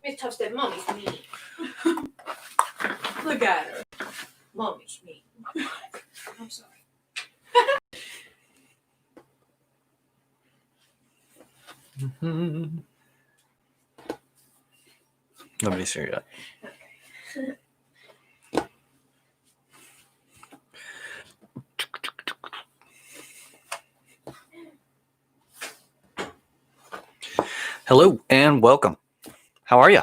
Miss Tough said, Mommy's mean. Look at her. Mommy's mean. I'm sorry. Nobody's here yet. Okay. Hello and welcome. How are you?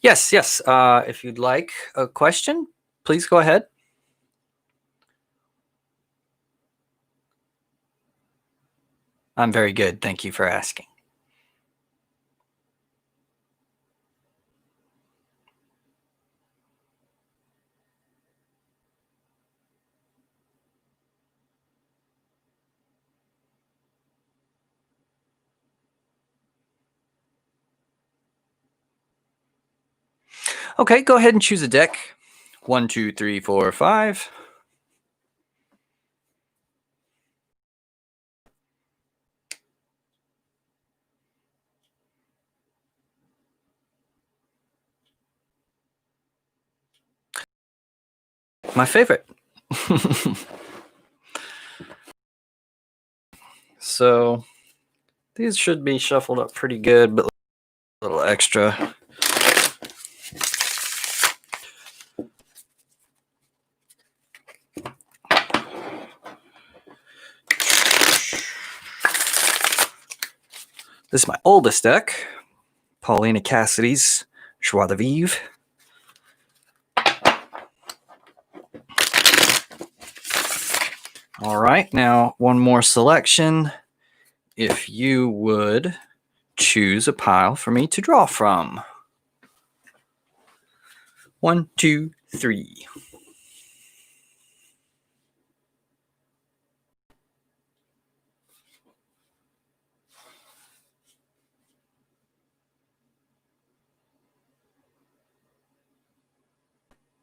Yes. If you'd like a question, please go ahead. I'm very good. Thank you for asking. Okay, go ahead and choose a deck. 1, 2, 3, 4, 5. My favorite. So these should be shuffled up pretty good, but a little extra. This is my oldest deck, Paulina Cassidy's Joie de Vivre. All right, now one more selection. If you would choose a pile for me to draw from. 1, 2, 3.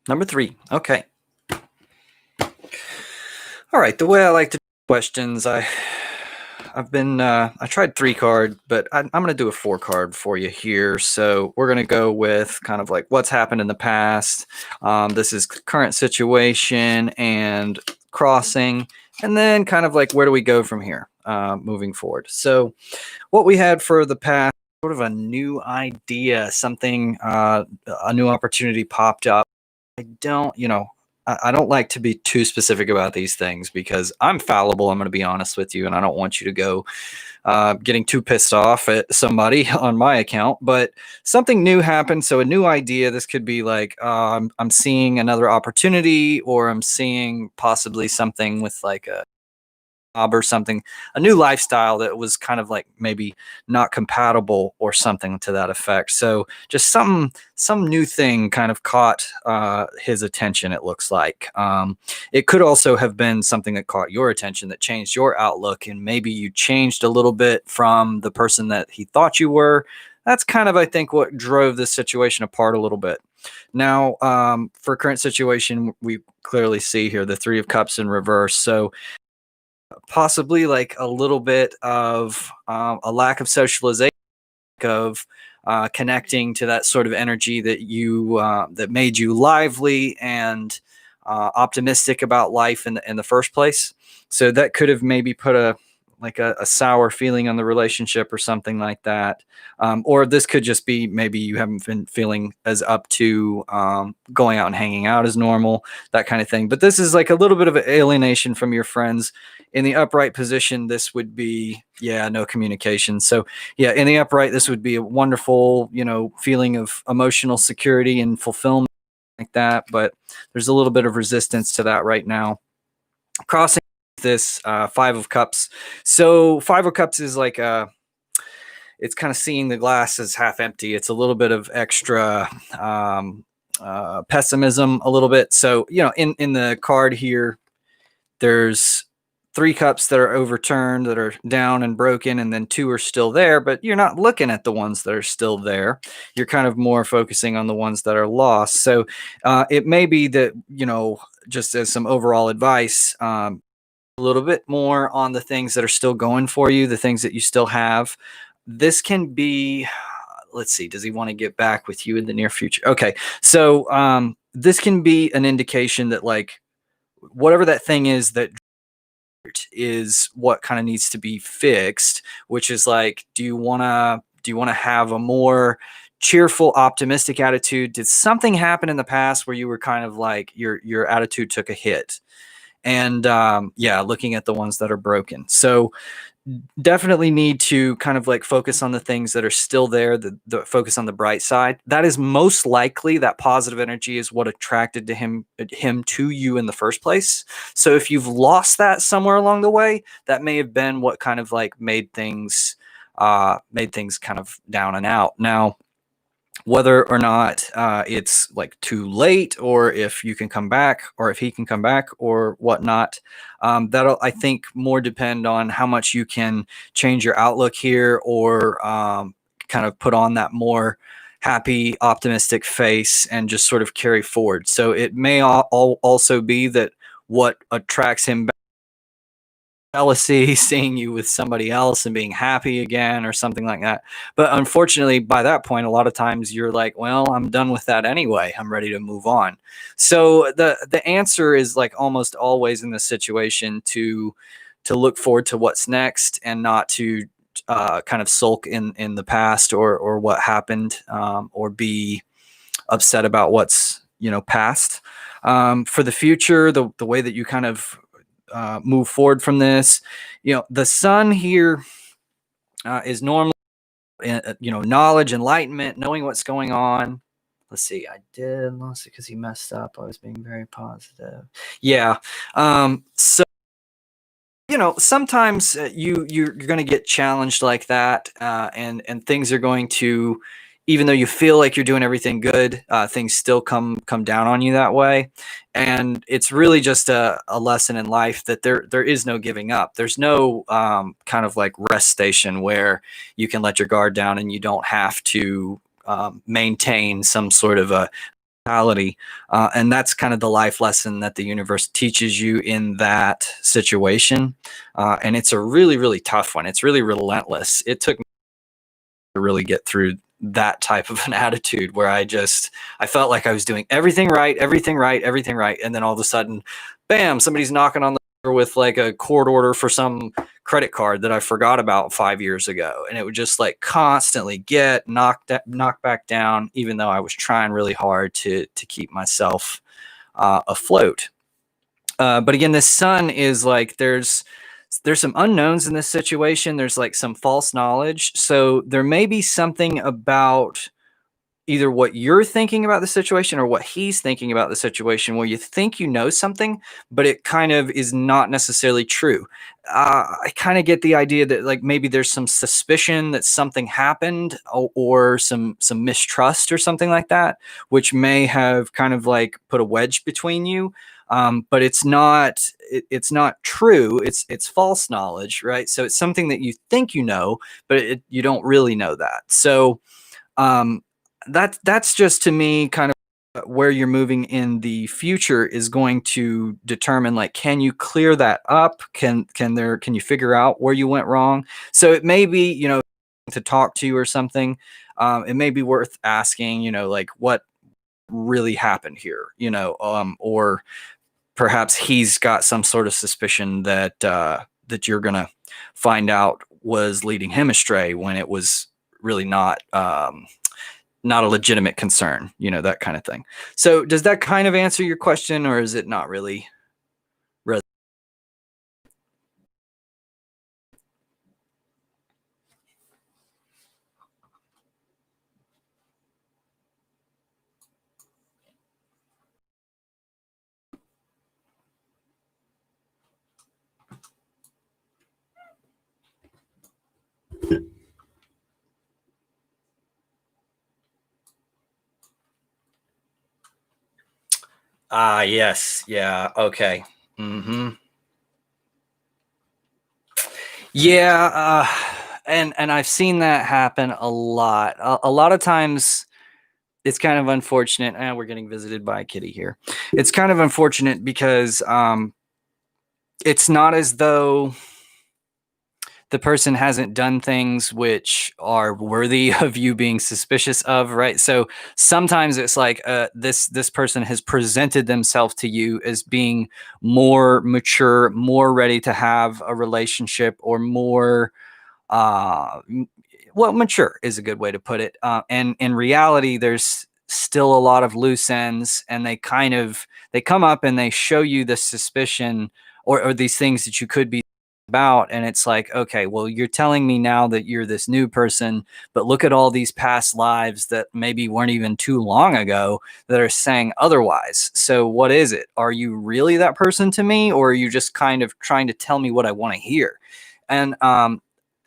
Number 3. Okay. All right. The way I like to do questions, I tried 3 card, but I'm going to do a 4 card for you here. So we're going to go with kind of like what's happened in the past. This is current situation and crossing, and then kind of like where do we go from here moving forward. So what we had for the past, sort of a new idea, something, a new opportunity popped up. I don't like to be too specific about these things because I'm fallible. I'm going to be honest with you, and I don't want you to go getting too pissed off at somebody on my account. But something new happened, so a new idea. This could be like I'm seeing another opportunity, or I'm seeing possibly something with like a job or something, a new lifestyle that was kind of like maybe not compatible or something to that effect. So just some new thing kind of caught his attention, it looks like. It could also have been something that caught your attention, that changed your outlook, and maybe you changed a little bit from the person that he thought you were. That's kind of, I think, what drove this situation apart a little bit. Now, for current situation, we clearly see here the 3 of Cups in reverse. So possibly like a little bit of a lack of socialization, of connecting to that sort of energy that you that made you lively and optimistic about life in the first place. So that could have maybe put a sour feeling on the relationship or something like that. Or this could just be maybe you haven't been feeling as up to going out and hanging out as normal, that kind of thing. But this is like a little bit of an alienation from your friends. In the upright position, this would be, no communication. So in the upright, this would be a wonderful, feeling of emotional security and fulfillment like that. But there's a little bit of resistance to that right now. Crossing this 5 of Cups. So 5 of Cups is like it's kind of seeing the glass as half empty. It's a little bit of extra pessimism a little bit. So, in the card here, there's 3 cups that are overturned, that are down and broken, and then 2 are still there, but you're not looking at the ones that are still there. You're kind of more focusing on the ones that are lost. So it may be that, just as some overall advice, a little bit more on the things that are still going for you, the things that you still have. This can be, let's see, does he want to get back with you in the near future? Okay. So this can be an indication that, like, whatever that thing is that is what kind of needs to be fixed, which is like, do you want to have a more cheerful, optimistic attitude? Did something happen in the past where you were kind of like your attitude took a hit? And yeah, looking at the ones that are broken. So definitely need to kind of like focus on the things that are still there, the focus on the bright side. That is most likely, that positive energy is what attracted to him to you in the first place. So if you've lost that somewhere along the way, that may have been what kind of like made things kind of down and out. Now, whether or not it's like too late, or if you can come back, or if he can come back, or whatnot, that'll, I think, more depend on how much you can change your outlook here, or kind of put on that more happy, optimistic face and just sort of carry forward. So it may also be that what attracts him, jealousy, seeing you with somebody else and being happy again, or something like that. But unfortunately, by that point, a lot of times you're like, well, I'm done with that anyway. I'm ready to move on. So the answer is, like, almost always in this situation, to look forward to what's next, and not to kind of sulk in the past, or what happened, or be upset about what's past. For the future, the way that you kind of move forward from this, the sun here is normally knowledge, enlightenment, knowing what's going on. Let's see, I did lost it because he messed up. I was being very positive. Yeah. So sometimes you're going to get challenged like that, and things are going to, even though you feel like you're doing everything good, things still come down on you that way. And it's really just a lesson in life that there is no giving up. There's no kind of like rest station where you can let your guard down and you don't have to maintain some sort of a mentality. And that's kind of the life lesson that the universe teaches you in that situation. And it's a really, really tough one. It's really relentless. It took me to really get through that type of an attitude, where I felt like I was doing everything right, everything right, everything right. And then all of a sudden, bam, somebody's knocking on the door with like a court order for some credit card that I forgot about 5 years ago. And it would just like constantly get knocked back down, even though I was trying really hard to keep myself afloat. But again, this sun is like, there's some unknowns in this situation. There's like some false knowledge. So there may be something about either what you're thinking about the situation, or what he's thinking about the situation, where you think you know something, but it kind of is not necessarily true. I kind of get the idea that, like, maybe there's some suspicion that something happened, or some mistrust or something like that, which may have kind of like put a wedge between you. But it's not true. It's false knowledge, right? So it's something that you think you know, but you don't really know that. So um, that's just, to me, kind of where you're moving in the future is going to determine, like, can you clear that up? Can you figure out where you went wrong? So it may be, to talk to you or something. It may be worth asking, like, what really happened here, or perhaps he's got some sort of suspicion that that you're gonna find out was leading him astray, when it was really not a legitimate concern, that kind of thing. So does that kind of answer your question, or is it not really? Ah, yes. Yeah. Okay. Mm-hmm. Yeah, and I've seen that happen a lot. A lot of times, it's kind of unfortunate. We're getting visited by a kitty here. It's kind of unfortunate because it's not as though the person hasn't done things which are worthy of you being suspicious of, right? So sometimes it's like this person has presented themselves to you as being more mature, more ready to have a relationship, or more well, mature is a good way to put it. And in reality, there's still a lot of loose ends, and they come up and they show you the suspicion, or these things that you could be about, and it's like, okay, well, you're telling me now that you're this new person, but look at all these past lives that maybe weren't even too long ago that are saying otherwise. So what is it? Are you really that person to me, or are you just kind of trying to tell me what I want to hear? And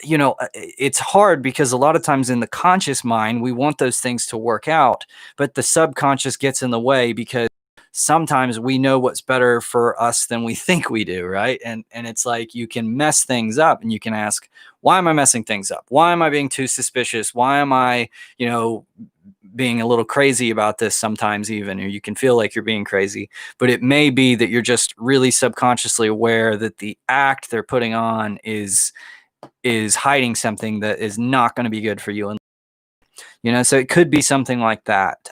it's hard because a lot of times in the conscious mind, we want those things to work out, but the subconscious gets in the way because sometimes we know what's better for us than we think we do, right? And it's like you can mess things up, and you can ask, why am I messing things up? Why am I being too suspicious? Why am I, being a little crazy about this sometimes, even, or you can feel like you're being crazy, but it may be that you're just really subconsciously aware that the act they're putting on is hiding something that is not going to be good for you. And so it could be something like that,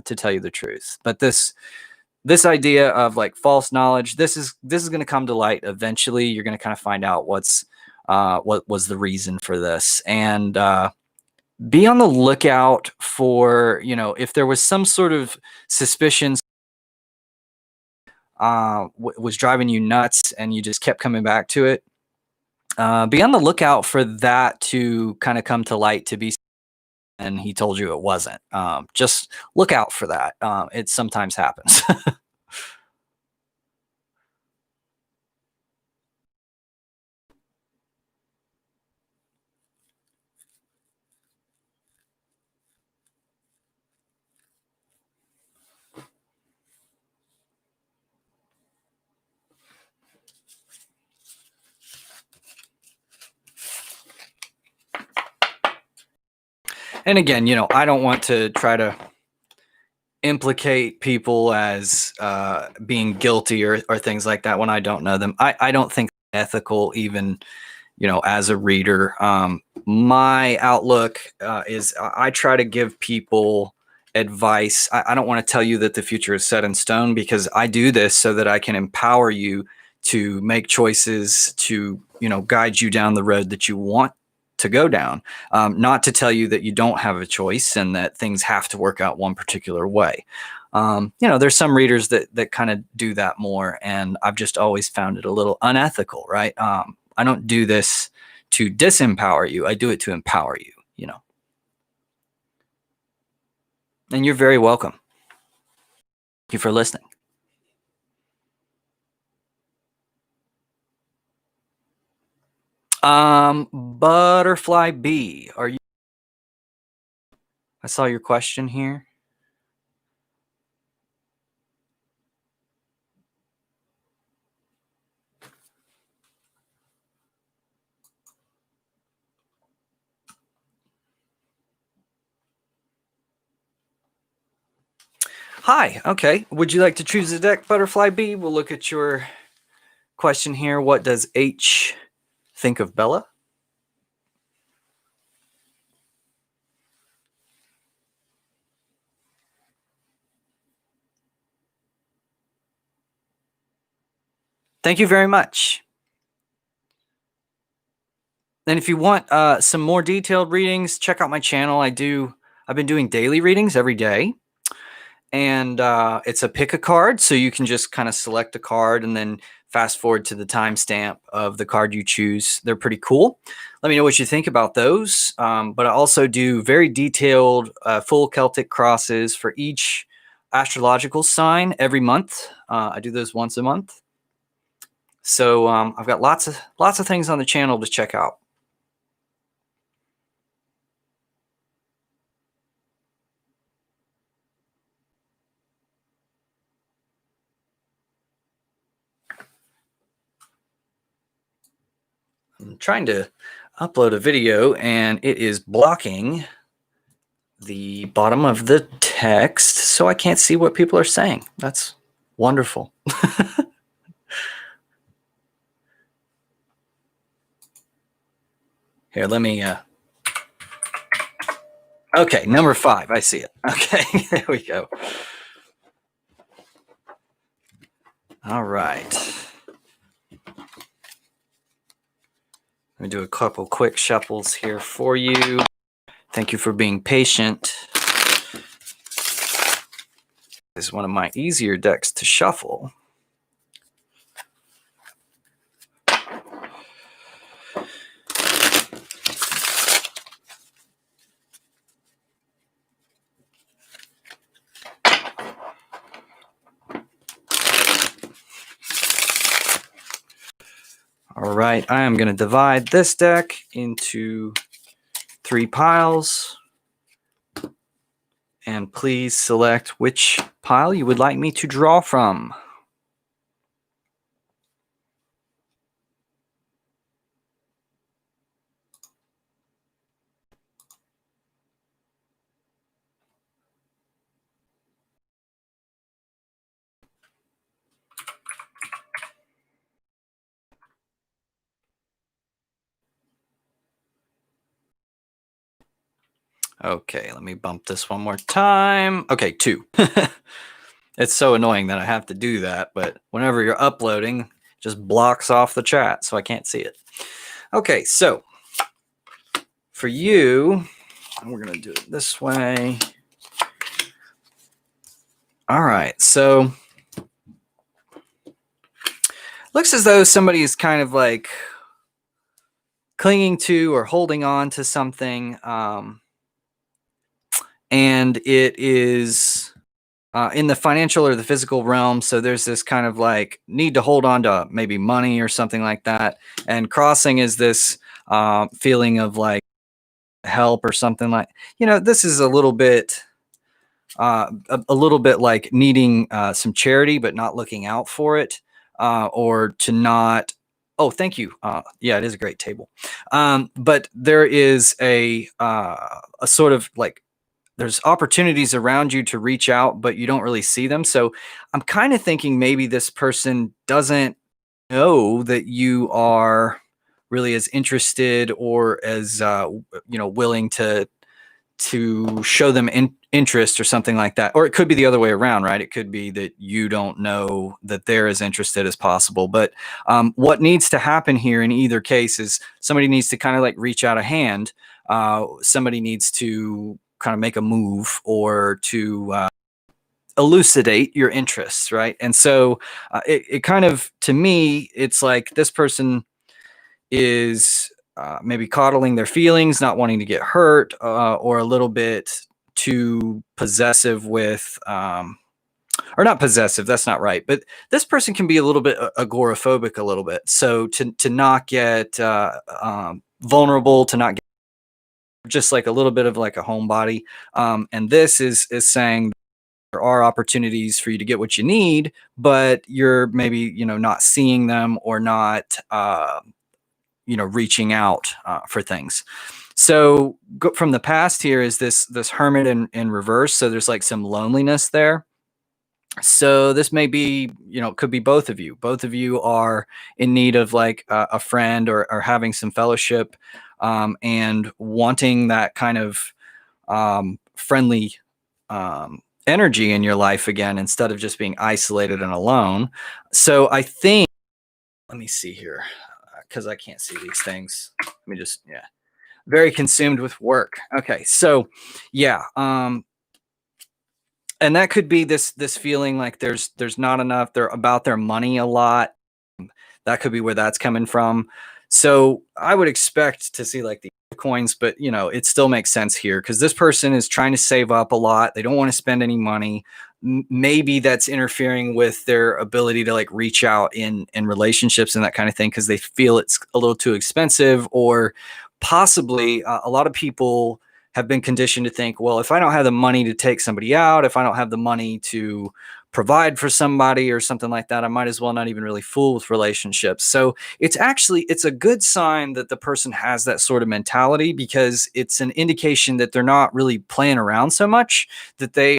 to tell you the truth. But this idea of like false knowledge, this is going to come to light eventually. You're going to kind of find out what was the reason for this, and be on the lookout for, if there was some sort of suspicion was driving you nuts and you just kept coming back to it. Be on the lookout for that to kind of come to light, to be, and he told you it wasn't. Just look out for that. It sometimes happens. And again, I don't want to try to implicate people as being guilty, or things like that when I don't know them. I don't think ethical, even as a reader. My outlook is I try to give people advice. I don't want to tell you that the future is set in stone, because I do this so that I can empower you to make choices, to guide you down the road that you want to go down, not to tell you that you don't have a choice and that things have to work out one particular way. There's some readers that kind of do that more, and I've just always found it a little unethical, right? I don't do this to disempower you. I do it to empower you, And you're very welcome. Thank you for listening. Butterfly B, are you? I saw your question here. Hi. Okay. Would you like to choose the deck, Butterfly B? We'll look at your question here. What does H think of Bella? Thank you very much. And if you want some more detailed readings, check out my channel. I've been doing daily readings every day. And it's a pick a card, so you can just kind of select a card and then fast forward to the timestamp of the card you choose. They're pretty cool. Let me know what you think about those. But I also do very detailed full Celtic crosses for each astrological sign every month. I do those once a month. So I've got lots of things on the channel to check out. I'm trying to upload a video and it is blocking the bottom of the text, so I can't see what people are saying. That's wonderful. Here, let me okay, number 5. I see it. Okay, there we go. All right. Let me do a couple quick shuffles here for you. Thank you for being patient. This is one of my easier decks to shuffle. All right, I am going to divide this deck into 3 piles. And please select which pile you would like me to draw from. Okay, let me bump this one more time. Okay, 2. It's so annoying that I have to do that, but whenever you're uploading, it just blocks off the chat, so I can't see it. Okay, so for you, we're going to do it this way. All right, so looks as though somebody is kind of like clinging to or holding on to something, and it is in the financial or the physical realm. So there's this kind of like need to hold on to maybe money or something like that. And crossing is this feeling of like help or something like, this is a little bit like needing some charity, but not looking out for it, or to not. Oh, thank you. Yeah, it is a great table. But there is a sort of like, there's opportunities around you to reach out, but you don't really see them. So I'm kind of thinking maybe this person doesn't know that you are really as interested or as willing to show them interest or something like that. Or it could be the other way around, right? It could be that you don't know that they're as interested as possible. But what needs to happen here in either case is somebody needs to kind of like reach out a hand. Somebody needs to kind of make a move or to elucidate your interests, right? And so it kind of, to me, it's like this person is maybe coddling their feelings, not wanting to get hurt, or a little bit too possessive with, or not possessive, that's not right, but this person can be a little bit agoraphobic a little bit. So to not get vulnerable, to not get just like a little bit of like a homebody. And this is saying there are opportunities for you to get what you need, but you're maybe, not seeing them or not, reaching out for things. So from the past here is this hermit in reverse. So there's like some loneliness there. So this may be, could be both of you. Both of you are in need of like a friend or having some fellowship, and wanting that kind of friendly energy in your life again, instead of just being isolated and alone. So I think, let me see here, because I can't see these things. Let me just, very consumed with work. Okay, so yeah, and that could be this feeling like there's not enough. They're about their money a lot. That could be where that's coming from. So I would expect to see like the coins, but it still makes sense here because this person is trying to save up a lot. They don't want to spend any money. Maybe that's interfering with their ability to like reach out in relationships and that kind of thing, because they feel it's a little too expensive, or possibly a lot of people have been conditioned to think, well, if I don't have the money to take somebody out, if I don't have the money to provide for somebody or something like that, I might as well not even really fool with relationships. So it's a good sign that the person has that sort of mentality, because it's an indication that they're not really playing around so much, that they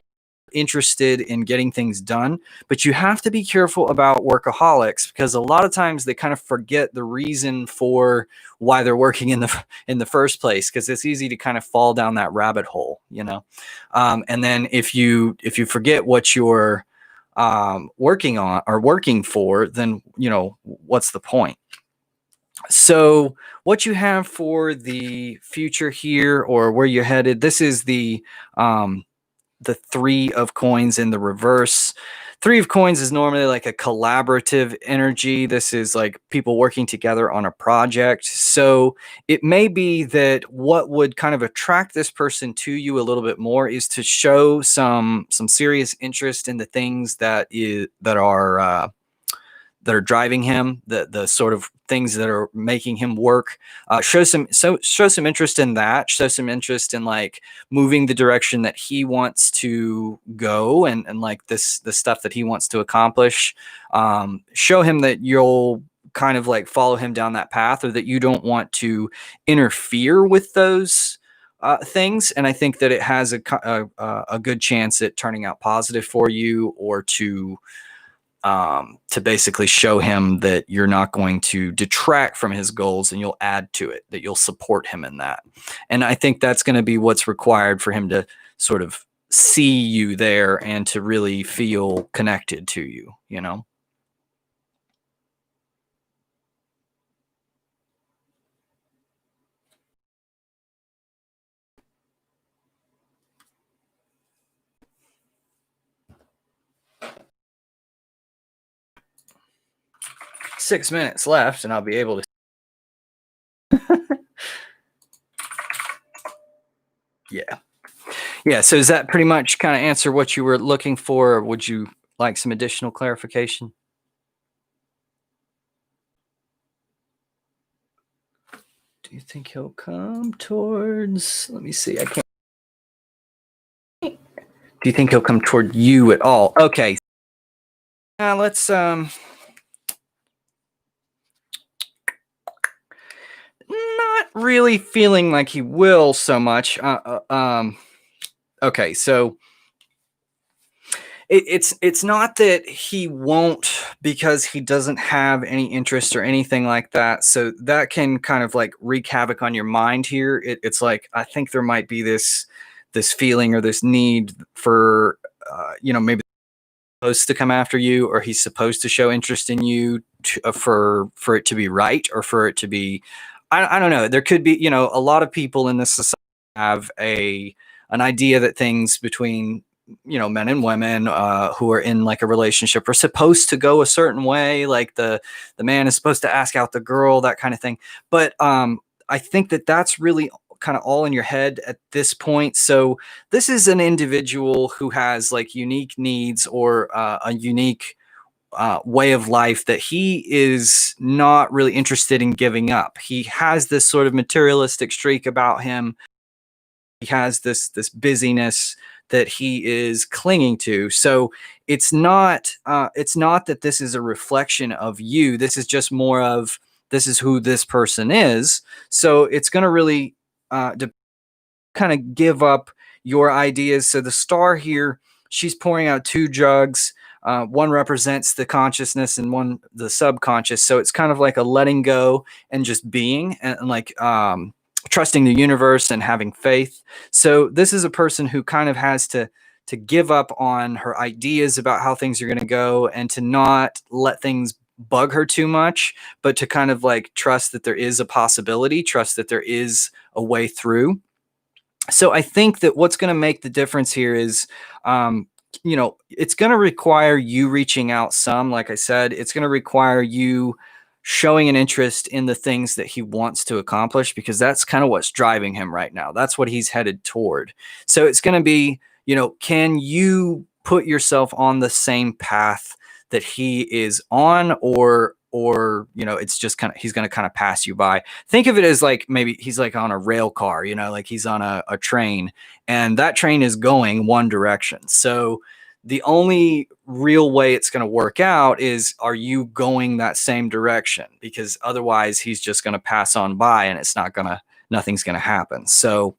interested in getting things done. But you have to be careful about workaholics, because a lot of times they kind of forget the reason for why they're working in the first place, because it's easy to kind of fall down that rabbit hole, you know. And then if you forget what you're working on or working for, then you know what's the point. So what you have for the future here, or where you're headed, this is the three of coins in the reverse. Three of coins is normally like a collaborative energy. This is like people working together on a project. So it may be that what would kind of attract this person to you a little bit more is to show some serious interest in the things that are driving him, the sort of things that are making him work. Show some interest in that. Show some interest in like moving the direction that he wants to go, and like the stuff that he wants to accomplish. Show him that you'll kind of like follow him down that path, or that you don't want to interfere with those things. And I think that it has a good chance at turning out positive for you, or to basically show him that you're not going to detract from his goals, and you'll add to it, that you'll support him in that. And I think that's going to be what's required for him to sort of see you there and to really feel connected to you, you know? Six minutes left and I'll be able to. Yeah. So does that pretty much kind of answer what you were looking for, or would you like some additional clarification? Do you think he'll come towards, let me see, I can't. Do you think he'll come toward you at all? Okay. Let's not really feeling like he will so much. Okay, so it's not that he won't, because he doesn't have any interest or anything like that. So that can kind of like wreak havoc on your mind here. It's like, I think there might be this feeling or this need for maybe supposed to come after you, or he's supposed to show interest in you for it to be right, or for it to be, I don't know. There could be, a lot of people in this society have an idea that things between men and women who are in like a relationship are supposed to go a certain way, like the man is supposed to ask out the girl, that kind of thing. But I think that that's really kind of all in your head at this point. So this is an individual who has like unique needs, or a unique way of life that he is not really interested in giving up. He has this sort of materialistic streak about him. He has this busyness that he is clinging to. So it's not that this is a reflection of you. This is just more of, this is who this person is. So it's going to really kind of give up your ideas. So the star here, she's pouring out two jugs. One represents the consciousness and one the subconscious. So it's kind of like a letting go and just being, and like trusting the universe and having faith. So this is a person who kind of has to give up on her ideas about how things are going to go, and to not let things bug her too much, but to kind of like trust that there is a possibility, trust that there is a way through. So I think that what's going to make the difference here is, it's going to require you reaching out some. Like I said, it's going to require you showing an interest in the things that he wants to accomplish, because that's kind of what's driving him right now. That's what he's headed toward. So it's going to be, can you put yourself on the same path that he is on, or it's just kind of, he's going to kind of pass you by. Think of it as like, maybe he's like on a rail car, like he's on a train, and that train is going one direction. So The only real way it's going to work out is, are you going that same direction? Because otherwise he's just going to pass on by and nothing's going to happen. So,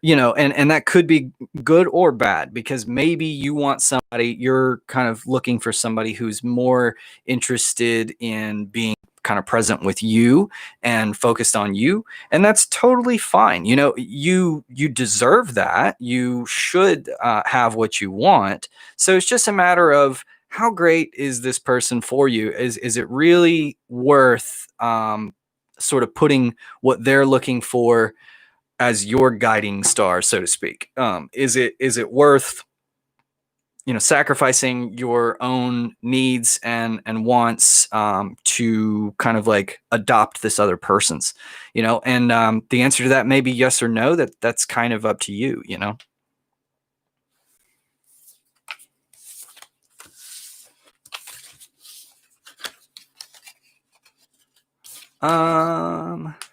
and that could be good or bad, because maybe you want somebody, you're kind of looking for somebody who's more interested in being kind of present with you and focused on you, and that's totally fine. You deserve that. You should have what you want. So it's just a matter of, how great is this person for you? Is it really worth sort of putting what they're looking for as your guiding star, so to speak? Is it worth sacrificing your own needs and wants to kind of like adopt this other person's? And the answer to that may be yes or no. That's kind of up to you.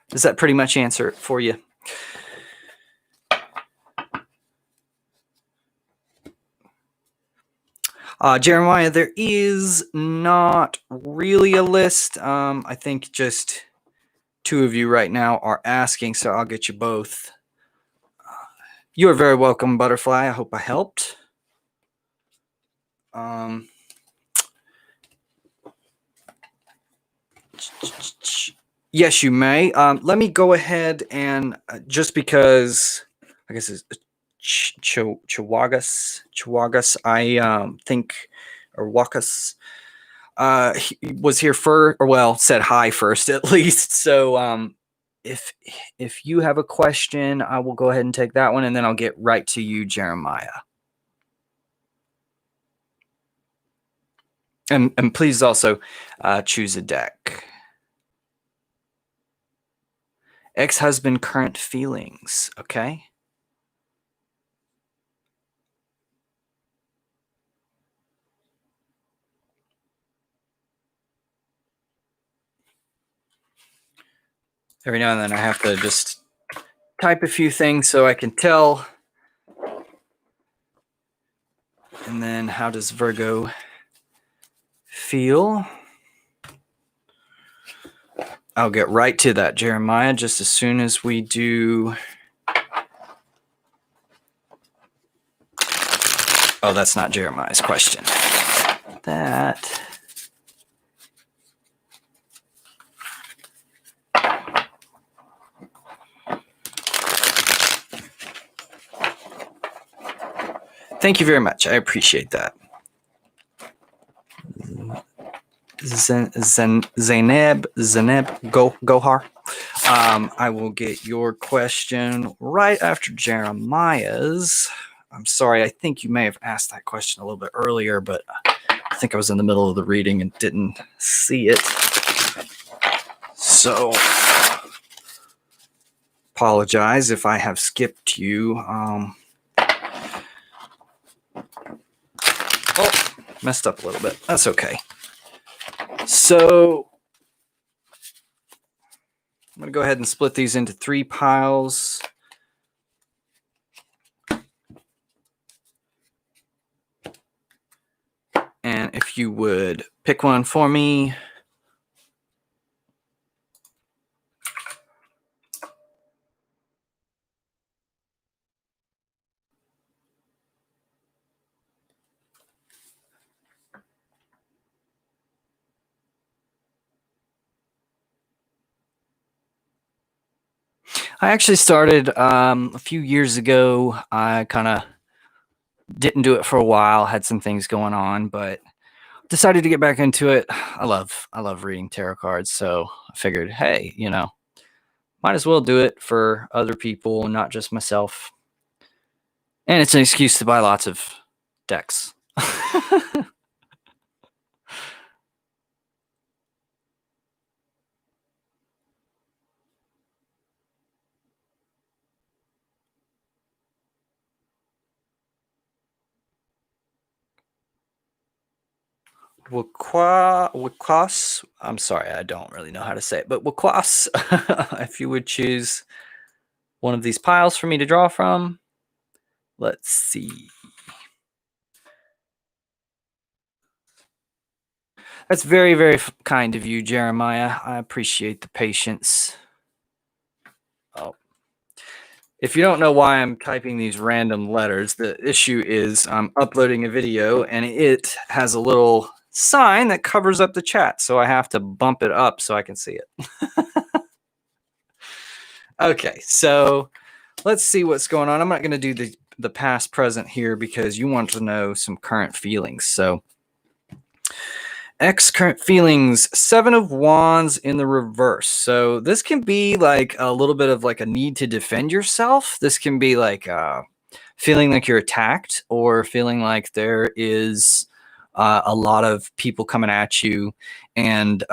Does that pretty much answer it for you? Jeremiah, there is not really a list. I think just two of you right now are asking, so I'll get you both. You are very welcome, Butterfly. I hope I helped. Yes, you may. Let me go ahead and just because I guess it's Chihuahuas, I think, or Wakas, he was here first, or well, said hi first at least. So if you have a question, I will go ahead and take that one, and then I'll get right to you, Jeremiah. And please also choose a deck. Ex-husband, current feelings. Okay. Every now and then I have to just type a few things so I can tell. And then, how does Virgo feel? I'll get right to that, Jeremiah, just as soon as we do. Oh, that's not Jeremiah's question. That. Thank you very much. I appreciate that. Zainab Gohar. I will get your question right after Jeremiah's. I'm sorry, I think you may have asked that question a little bit earlier, but I think I was in the middle of the reading and didn't see it. So, apologize if I have skipped you. Messed up a little bit. That's okay. So, I'm going to go ahead and split these into 3 piles. And if you would pick one for me. I actually started a few years ago. I kind of didn't do it for a while, had some things going on, but decided to get back into it. I love reading tarot cards, so I figured, hey, might as well do it for other people, not just myself. And it's an excuse to buy lots of decks. Wakwas, I'm sorry, I don't really know how to say it, but Wakwas, if you would choose one of these piles for me to draw from. Let's see. That's very, very kind of you, Jeremiah. I appreciate the patience. Oh. If you don't know why I'm typing these random letters, the issue is I'm uploading a video and it has a little sign that covers up the chat. So I have to bump it up so I can see it. Okay, so let's see what's going on. I'm not going to do the past present here because you want to know some current feelings. So X current feelings, 7 of Wands in the reverse. So this can be like a little bit of like a need to defend yourself. This can be like feeling like you're attacked or feeling like there is a lot of people coming at you, and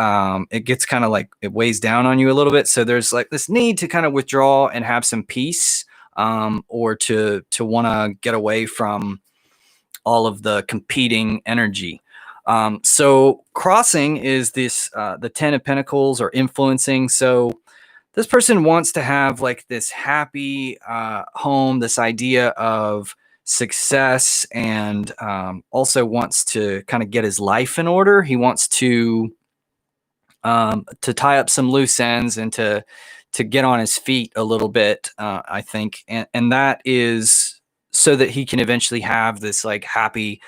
it gets kind of like it weighs down on you a little bit. So there's like this need to kind of withdraw and have some peace, or to want to get away from all of the competing energy. So crossing is this the 10 of Pentacles, or influencing. So this person wants to have like this happy home, this idea of success, and also wants to kind of get his life in order. He wants to tie up some loose ends and to get on his feet a little bit, I think, and that is so that he can eventually have this like happy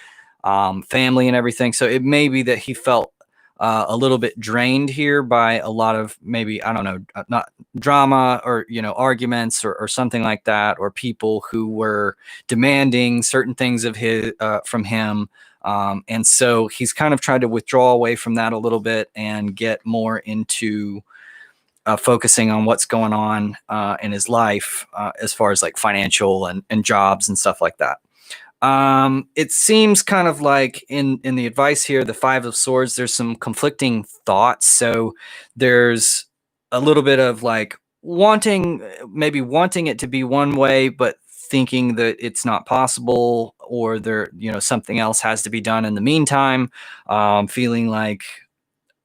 family and everything. So it may be that he felt a little bit drained here by a lot of, maybe, I don't know, not drama, or, you know, arguments, or something like that, or people who were demanding certain things of his from him. And so he's kind of tried to withdraw away from that a little bit and get more into focusing on what's going on in his life, as far as like financial and jobs and stuff like that. It seems kind of like in the advice here, the 5 of Swords, there's some conflicting thoughts. So there's a little bit of like maybe wanting it to be one way, but thinking that it's not possible, or there, you know, something else has to be done in the meantime. Feeling like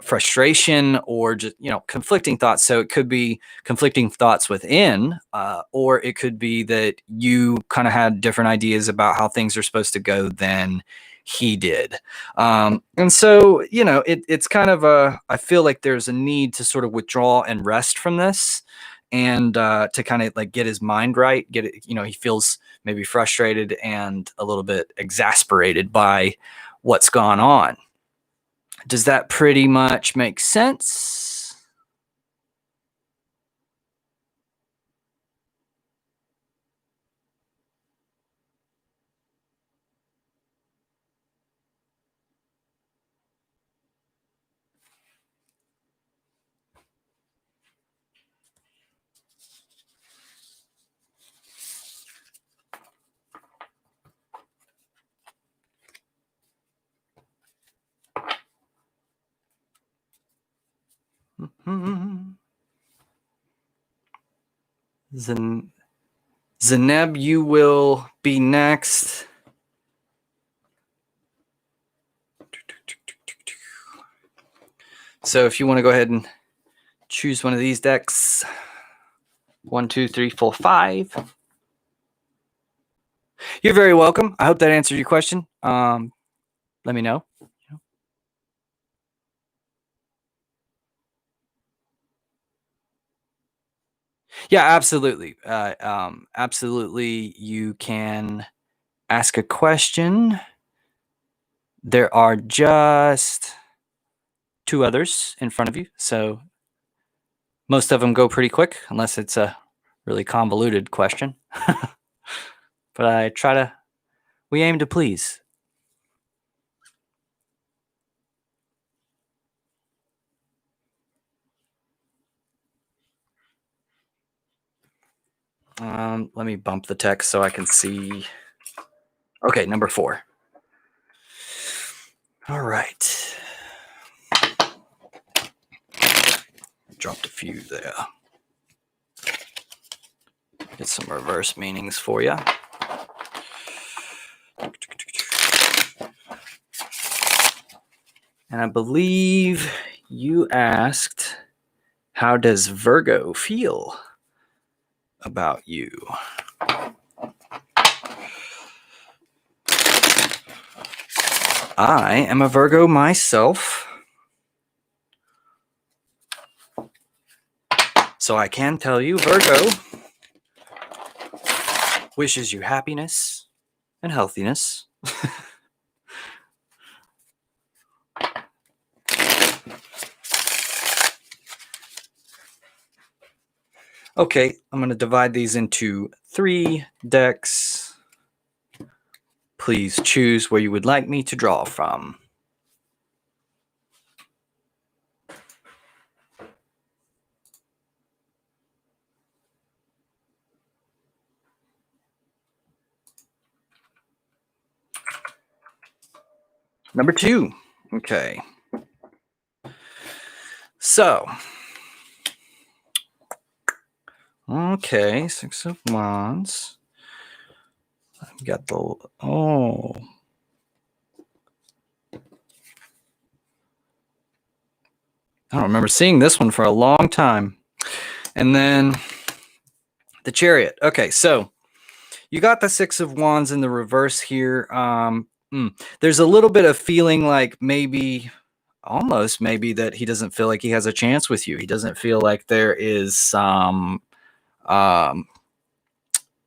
frustration, or just, you know, conflicting thoughts. So it could be conflicting thoughts within, or it could be that you kind of had different ideas about how things are supposed to go than he did. And so, you know, it's kind of I feel like there's a need to sort of withdraw and rest from this, and to kind of like get his mind right, get it, you know, he feels maybe frustrated and a little bit exasperated by what's gone on. Does that pretty much make sense? Zeneb, you will be next. So if you want to go ahead and choose one of these decks, 1, 2, 3, 4, 5. You're very welcome. I hope that answered your question. Let me know. Yeah, absolutely. Absolutely. You can ask a question. There are just 2 others in front of you, so most of them go pretty quick, unless it's a really convoluted question. But we aim to please. Let me bump the text so I can see. Okay, number 4. All right. Dropped a few there. Get some reverse meanings for you. And I believe you asked, how does Virgo feel about you? I am a Virgo myself. So I can tell you, Virgo wishes you happiness and healthiness. Okay, I'm going to divide these into 3 decks. Please choose where you would like me to draw from. Number 2. Okay. So, okay, 6 of Wands. I've got the, oh. I don't remember seeing this one for a long time. And then the Chariot. Okay, so you got the 6 of Wands in the reverse here. There's a little bit of feeling like maybe, almost maybe, that he doesn't feel like he has a chance with you. He doesn't feel like there is some,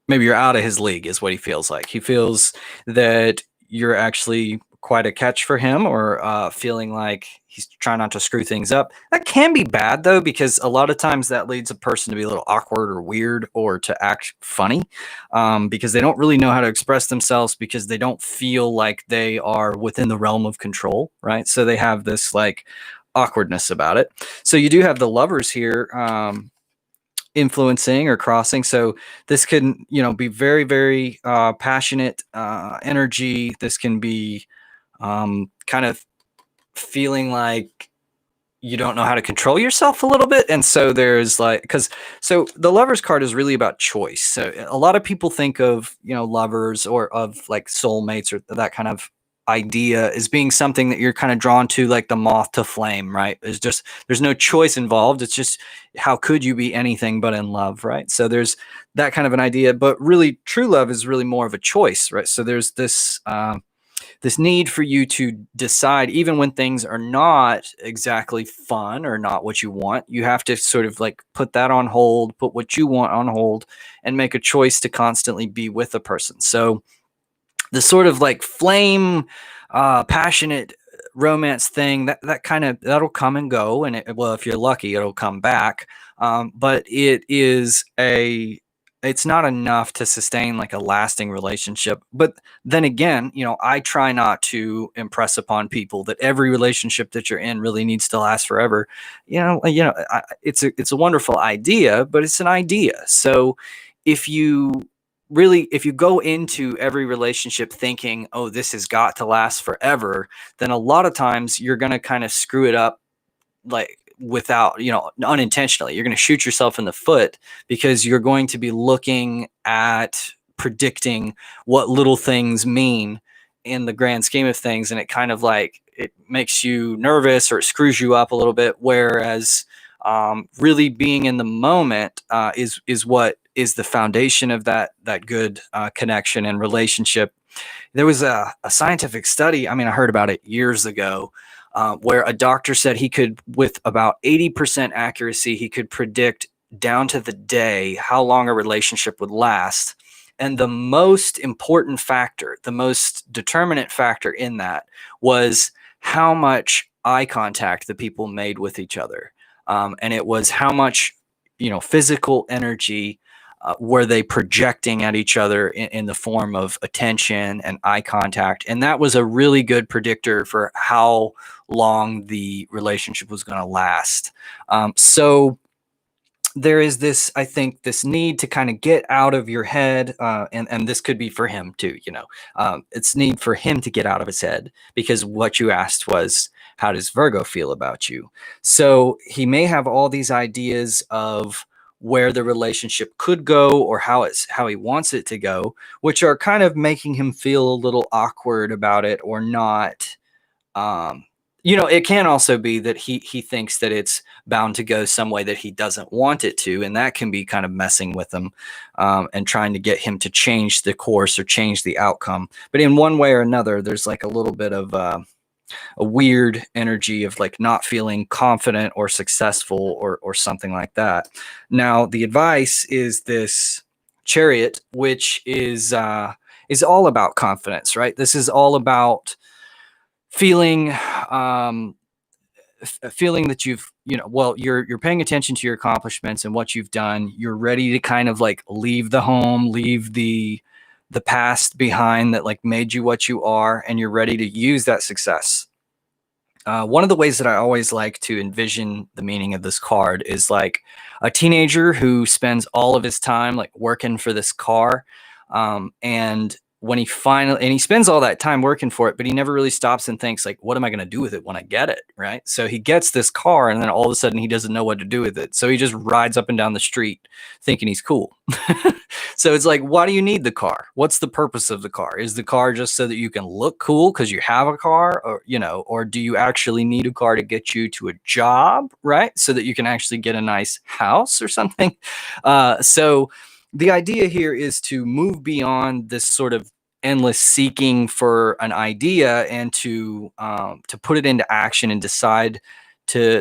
maybe you're out of his league is what he feels like. He feels that you're actually quite a catch for him, or feeling like he's trying not to screw things up. That can be bad, though, because a lot of times that leads a person to be a little awkward or weird, or to act funny, because they don't really know how to express themselves, because they don't feel like they are within the realm of control, right? So they have this like awkwardness about it. So you do have the Lovers here, influencing or crossing. So this can, be very, very passionate energy. This can be kind of feeling like you don't know how to control yourself a little bit. And so there's like, so the Lovers card is really about choice. So a lot of people think of, lovers, or of like soulmates, or that kind of idea, as being something that you're kind of drawn to, like the moth to flame, right? There's no choice involved. It's just, how could you be anything but in love, right? So there's that kind of an idea, but really true love is really more of a choice, right? So there's this need for you to decide, even when things are not exactly fun or not what you want. You have to sort of like put that on hold, put what you want on hold, and make a choice to constantly be with a person. So the sort of like flame, passionate romance thing, that kind of, that'll come and go, and well, if you're lucky, it'll come back. But it's not enough to sustain like a lasting relationship. But then again, I try not to impress upon people that every relationship that you're in really needs to last forever. It's a wonderful idea, but it's an idea. So if you go into every relationship thinking, oh, this has got to last forever, then a lot of times you're going to kind of screw it up, like without, unintentionally. You're going to shoot yourself in the foot, because you're going to be looking at predicting what little things mean in the grand scheme of things. And it kind of like, it makes you nervous, or it screws you up a little bit. Whereas really being in the moment is what is the foundation of that good connection and relationship. There was a scientific study, I heard about it years ago, where a doctor said he could, with about 80% accuracy, he could predict down to the day how long a relationship would last. And the most important factor, the most determinant factor in that, was how much eye contact the people made with each other. And it was how much, physical energy were they projecting at each other in the form of attention and eye contact. And that was a really good predictor for how long the relationship was going to last. So there is this, I think, this need to kind of get out of your head, and this could be for him too, it's need for him to get out of his head, because what you asked was, how does Virgo feel about you? So he may have all these ideas of where the relationship could go, or how he wants it to go, which are kind of making him feel a little awkward about it, or not. It can also be that he thinks that it's bound to go some way that he doesn't want it to, and that can be kind of messing with him, and trying to get him to change the course or change the outcome. But in one way or another, there's like a little bit of a weird energy of like not feeling confident or successful or something like that. Now, the advice is this Chariot, which is all about confidence, right? This is all about feeling feeling that you've, well, you're paying attention to your accomplishments and what you've done. You're ready to kind of like leave the home, leave the past behind that like made you what you are, and you're ready to use that success. One of the ways that I always like to envision the meaning of this card is like a teenager who spends all of his time like working for this car. And when he spends all that time working for it, but he never really stops and thinks like, what am I going to do with it when I get it? Right. So he gets this car and then all of a sudden he doesn't know what to do with it. So he just rides up and down the street thinking he's cool. So it's like, why do you need the car? What's the purpose of the car? Is the car just so that you can look cool because you have a car, or, or do you actually need a car to get you to a job, right? So that you can actually get a nice house or something. So the idea here is to move beyond this sort of endless seeking for an idea and to put it into action and decide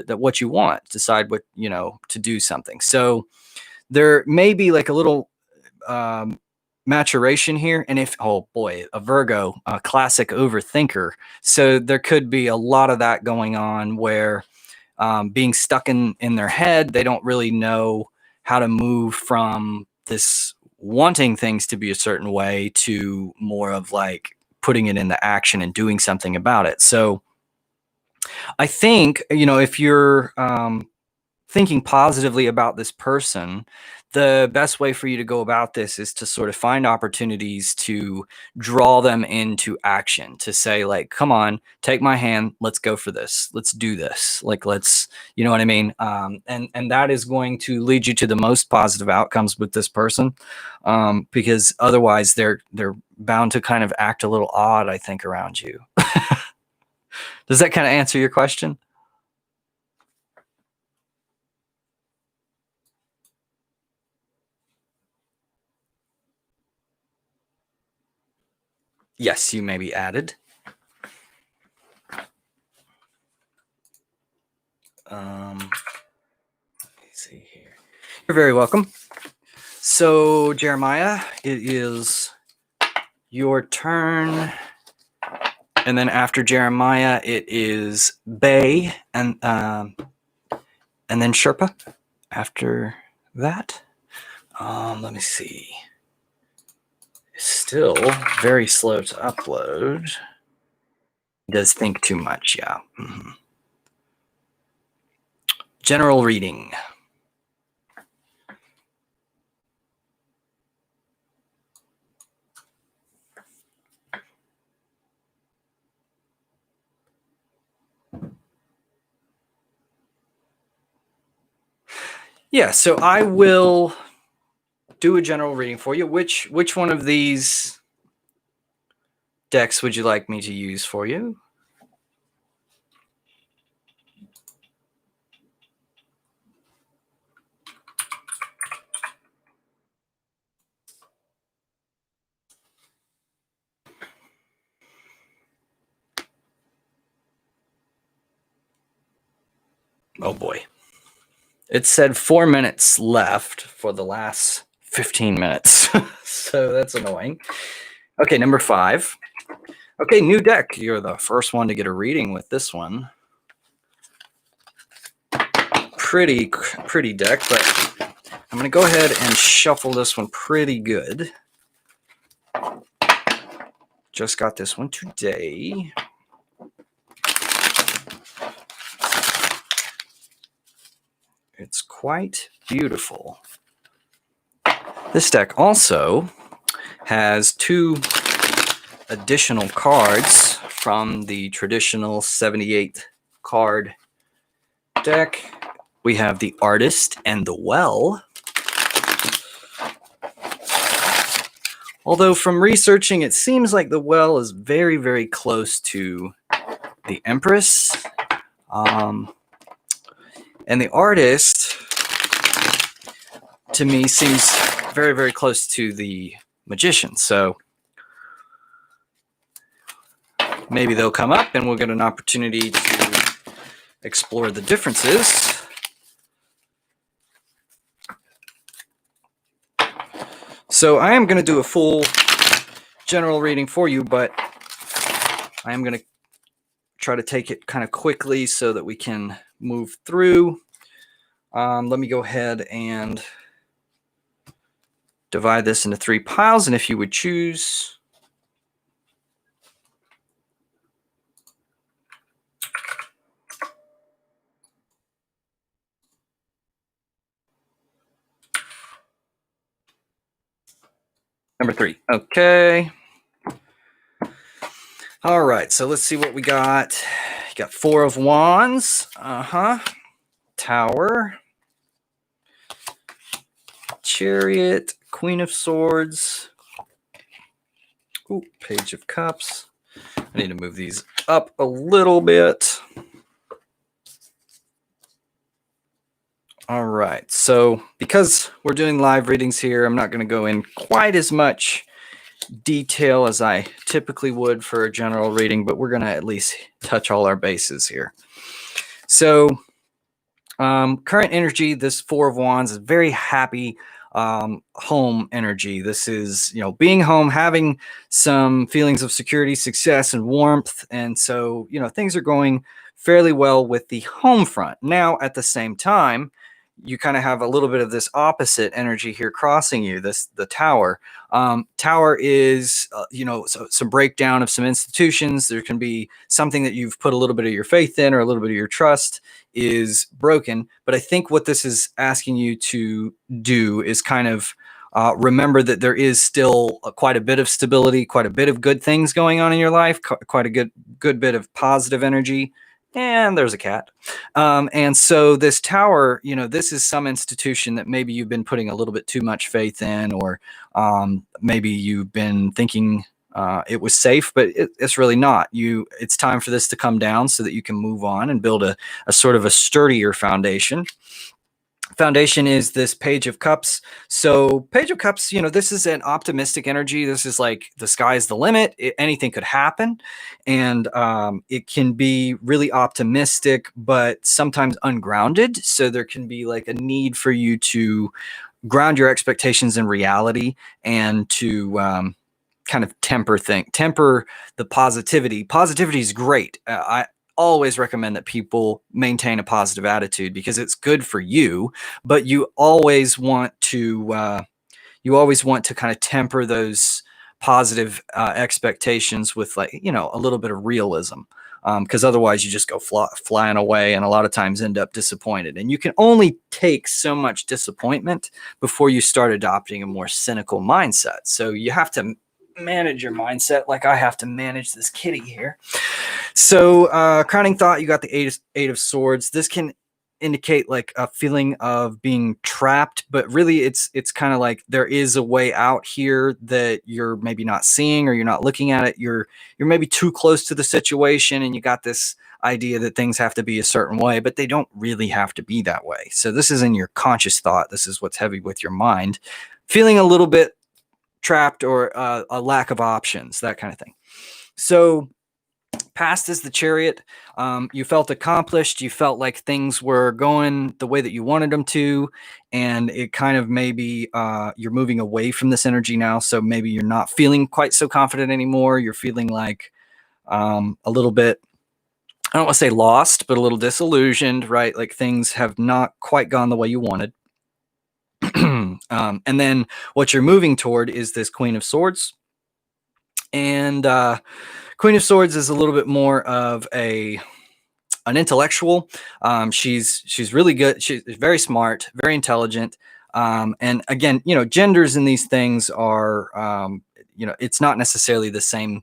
what you want, decide what, to do something. So there may be like a little maturation here. And if, oh boy, a Virgo, a classic overthinker. So there could be a lot of that going on where being stuck in their head, they don't really know how to move from this wanting things to be a certain way to more of like putting it into action and doing something about it. So I think, if you're thinking positively about this person, the best way for you to go about this is to sort of find opportunities to draw them into action, to say like, come on, take my hand, let's go for this, let's do this, like let's, you know what I mean? And that is going to lead you to the most positive outcomes with this person, because otherwise they're bound to kind of act a little odd, I think, around you. Does that kind of answer your question? Yes, you may be added. Let me see here. You're very welcome. So, Jeremiah, it is your turn. And then after Jeremiah, it is Bay and then Sherpa after that. Let me see. Still very slow to upload. Does think too much, yeah. Mm-hmm. General reading. Yeah, so I will do a general reading for you. Which one of these decks would you like me to use for you? Oh boy. It said 4 minutes left for the last 15 minutes. So that's annoying. Okay, number 5. Okay, new deck. You're the first one to get a reading with this one. Pretty deck, but I'm going to go ahead and shuffle this one pretty good. Just got this one today. It's quite beautiful. This deck also has 2 additional cards from the traditional 78 card deck. We have the Artist and the Well. Although from researching, it seems like the Well is very, very close to the Empress. And the Artist, to me, seems very, very close to the Magician. So maybe they'll come up and we'll get an opportunity to explore the differences. So I am going to do a full general reading for you, but I am going to try to take it kind of quickly so that we can move through. Let me go ahead and divide this into 3 piles, and if you would choose number 3. Okay. All right, so let's see what we got. You got 4 of Wands. Tower. Chariot. Queen of Swords. Ooh, Page of Cups. I need to move these up a little bit. All right, so because we're doing live readings here, I'm not going to go in quite as much detail as I typically would for a general reading, but we're going to at least touch all our bases here. So current energy, this 4 of Wands is very happy home energy. This is, being home, having some feelings of security, success, and warmth. And so, things are going fairly well with the home front. Now, at the same time, you kind of have a little bit of this opposite energy here crossing you, the Tower. Tower is, some breakdown of some institutions. There can be something that you've put a little bit of your faith in or a little bit of your trust is broken. But I think what this is asking you to do is kind of remember that there is still quite a bit of stability, quite a bit of good things going on in your life, quite a good bit of positive energy. And there's a cat. And so this Tower, this is some institution that maybe you've been putting a little bit too much faith in, or maybe you've been thinking it was safe, but it's really not. It's time for this to come down so that you can move on and build a sort of a sturdier foundation. Foundation is this Page of Cups. So Page of Cups, this is an optimistic energy. This is like the sky's the limit. Anything could happen. And it can be really optimistic, but sometimes ungrounded. So there can be like a need for you to ground your expectations in reality and to kind of temper the positivity. Positivity is great. I always recommend that people maintain a positive attitude because it's good for you, but you always want to kind of temper those positive expectations with, like, a little bit of realism, because otherwise you just go flying away and a lot of times end up disappointed. And you can only take so much disappointment before you start adopting a more cynical mindset. So you have to manage your mindset like I have to manage this kitty here. So crowning thought, you got the eight of Swords. This can indicate like a feeling of being trapped, but really it's kind of like there is a way out here that you're maybe not seeing, or you're not looking at it. You're maybe too close to the situation, and you got this idea that things have to be a certain way, but they don't really have to be that way. So this is in your conscious thought. This is what's heavy with your mind, feeling a little bit trapped, or a lack of options, that kind of thing. So past is the Chariot. You felt accomplished. You felt like things were going the way that you wanted them to, and it kind of maybe you're moving away from this energy now. So maybe you're not feeling quite so confident anymore. You're feeling like a little bit, I don't want to say lost, but a little disillusioned, right? Like things have not quite gone the way you wanted. And then what you're moving toward is this Queen of Swords. And Queen of Swords is a little bit more of an intellectual. She's really good. She's very smart, very intelligent. And again, genders in these things are, it's not necessarily the same.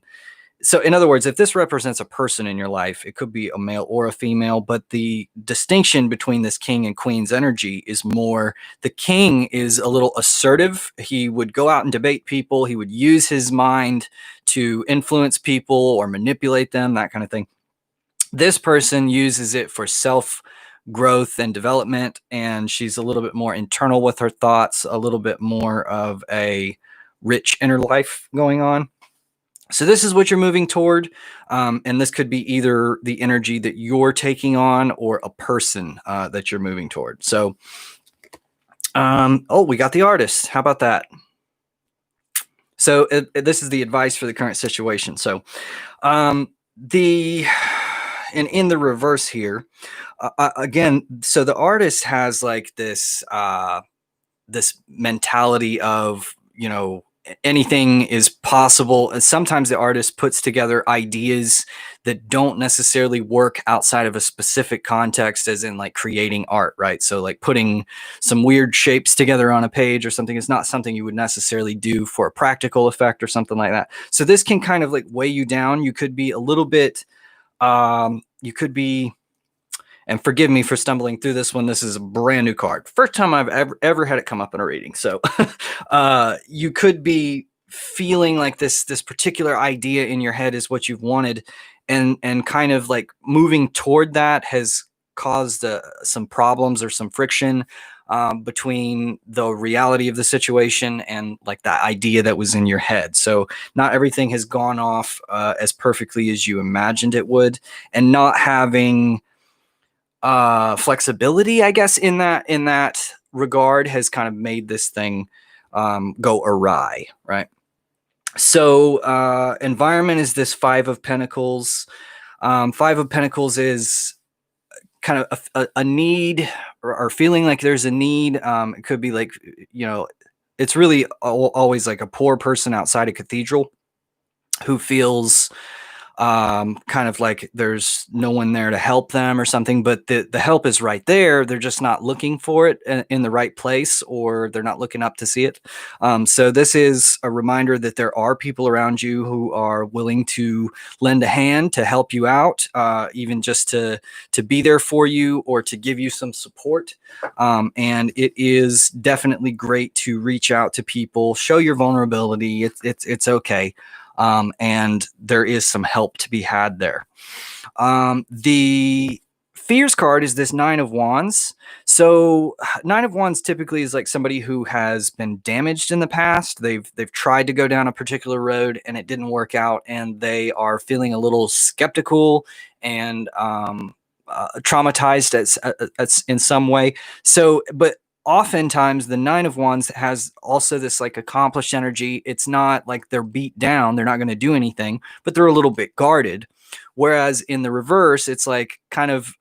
So in other words, if this represents a person in your life, it could be a male or a female, but the distinction between this king and queen's energy is more, the king is a little assertive. He would go out and debate people. He would use his mind to influence people or manipulate them, that kind of thing. This person uses it for self growth and development, and she's a little bit more internal with her thoughts, a little bit more of a rich inner life going on. So this is what you're moving toward. And this could be either the energy that you're taking on or a person that you're moving toward. So, oh, we got the artist. How about that? So this is the advice for the current situation. So the and in the reverse here, again, so the artist has like this this mentality of, you know, anything is possible. And sometimes the artist puts together ideas that don't necessarily work outside of a specific context, as in like creating art, right? So like putting some weird shapes together on a page or something is not something you would necessarily do for a practical effect or something like that. So this can kind of like weigh you down. You could be a little bit you could be, and forgive me for stumbling through this one. This is a brand new card. First time I've ever had it come up in a reading. So you could be feeling like this particular idea in your head is what you've wanted, and kind of like moving toward that has caused some problems or some friction between the reality of the situation and like that idea that was in your head. So not everything has gone off as perfectly as you imagined it would, and not having flexibility, I guess, in that regard has kind of made this thing go awry, right? So environment is this Five of Pentacles. Five of Pentacles is kind of a need, or feeling like there's a need. It could be like, you know, it's really always like a poor person outside a cathedral who feels kind of like there's no one there to help them or something, but the help is right there. They're just not looking for it in the right place, or they're not looking up to see it. So this is a reminder that there are people around you who are willing to lend a hand to help you out, even just to be there for you or to give you some support. And it is definitely great to reach out to people, show your vulnerability. It's okay. And there is some help to be had there. The fears card is this Nine of Wands. So Nine of Wands typically is like somebody who has been damaged in the past. They've tried to go down a particular road and it didn't work out, and they are feeling a little skeptical and traumatized as in some way. So, but oftentimes the Nine of Wands has also this like accomplished energy. It's not like they're beat down, they're not going to do anything, but they're a little bit guarded. Whereas in the reverse, it's like kind of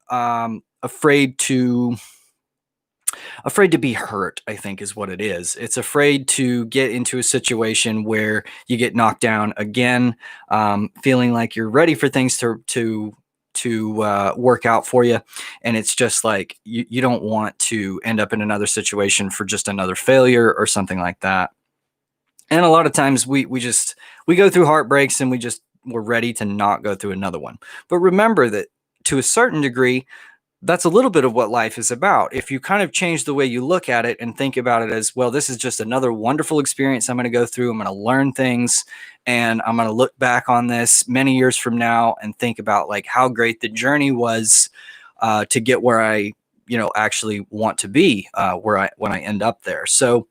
afraid to be hurt, I think is what it is. It's afraid to get into a situation where you get knocked down again, feeling like you're ready for things to work out for you, and it's just like you don't want to end up in another situation for just another failure or something like that. And a lot of times we go through heartbreaks and we're ready to not go through another one. But remember that to a certain degree, that's a little bit of what life is about. If you kind of change the way you look at it and think about it as, well, this is just another wonderful experience I'm going to go through. I'm going to learn things, and I'm going to look back on this many years from now and think about like how great the journey was to get where I, you know, actually want to be, when I end up there. So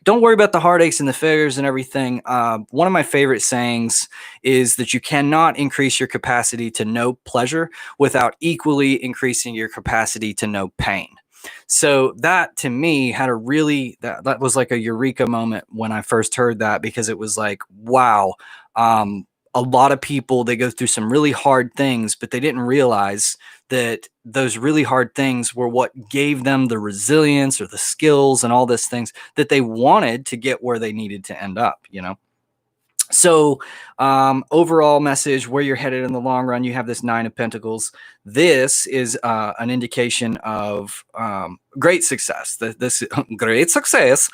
don't worry about the heartaches and the failures and everything. One of my favorite sayings is that you cannot increase your capacity to know pleasure without equally increasing your capacity to know pain. So that to me had a really, that was like a eureka moment when I first heard that, because it was like, wow, a lot of people, they go through some really hard things, but they didn't realize that those really hard things were what gave them the resilience or the skills and all these things that they wanted to get where they needed to end up, you know? So overall message, where you're headed in the long run, you have this Nine of Pentacles. This is an indication of great success. This great success.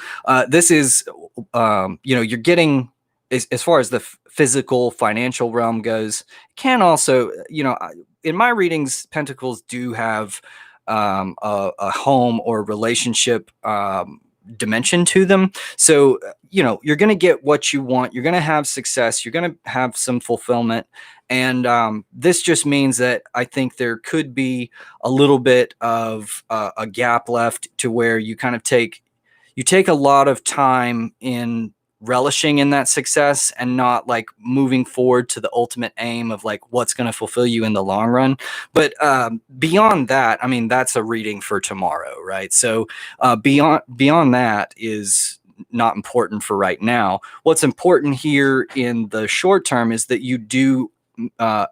This is, you know, you're getting, as far as the physical financial realm goes, can also, you know, in my readings, Pentacles do have a home or relationship dimension to them. So, you know, you're going to get what you want. You're going to have success. You're going to have some fulfillment. And this just means that I think there could be a little bit of a gap left, to where you kind of take a lot of time in relishing in that success and not like moving forward to the ultimate aim of like what's going to fulfill you in the long run. But beyond that, I mean, that's a reading for tomorrow, right? So beyond that is not important for right now. What's important here in the short term is that you do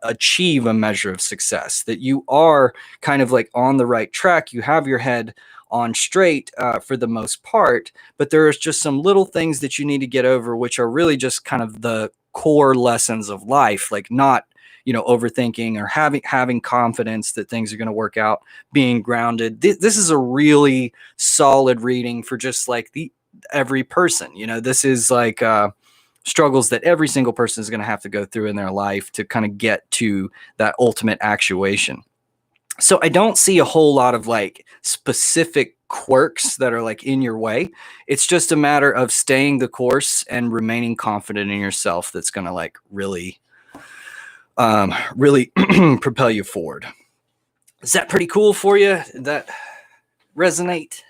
achieve a measure of success, that you are kind of like on the right track. You have your head on straight for the most part, but there's just some little things that you need to get over, which are really just kind of the core lessons of life, like not, you know, overthinking or having confidence that things are going to work out, being grounded. This is a really solid reading for just like every person. You know, this is like struggles that every single person is going to have to go through in their life to kind of get to that ultimate actuation. So I don't see a whole lot of like specific quirks that are like in your way. It's just a matter of staying the course and remaining confident in yourself. That's going to like really propel you forward. Is that pretty cool for you? Did that resonate?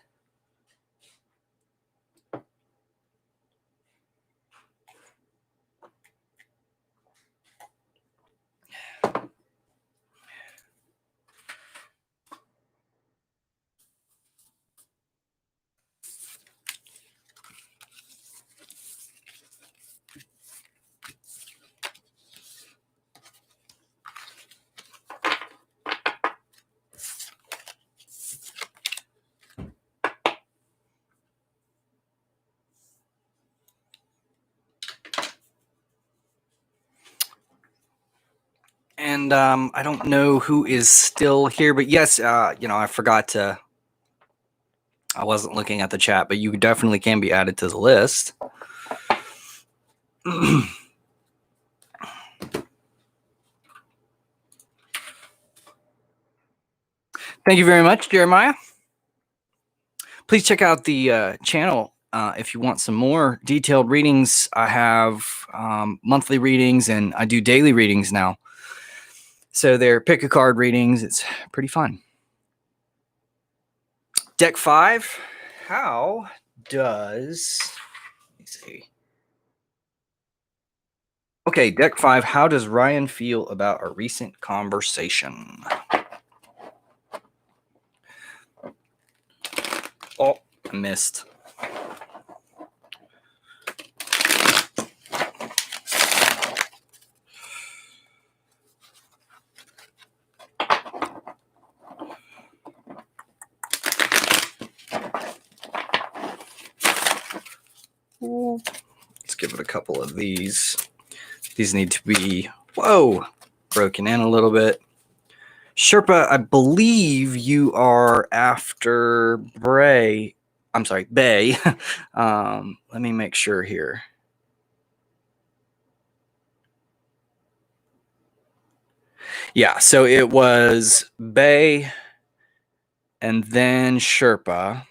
And I don't know who is still here, but yes, you know, I forgot to. I wasn't looking at the chat, but you definitely can be added to the list. Thank you very much, Jeremiah. Please check out the channel if you want some more detailed readings. I have monthly readings and I do daily readings now. So they're pick a card readings. It's pretty fun. Deck 5. How does... Let me see. Okay, deck 5. How does Ryan feel about a recent conversation? Oh, I missed. Let's give it a couple of these. These need to be, whoa, broken in a little bit. Sherpa, I believe you are after Bay. Let me make sure here. Yeah, so it was Bay and then Sherpa.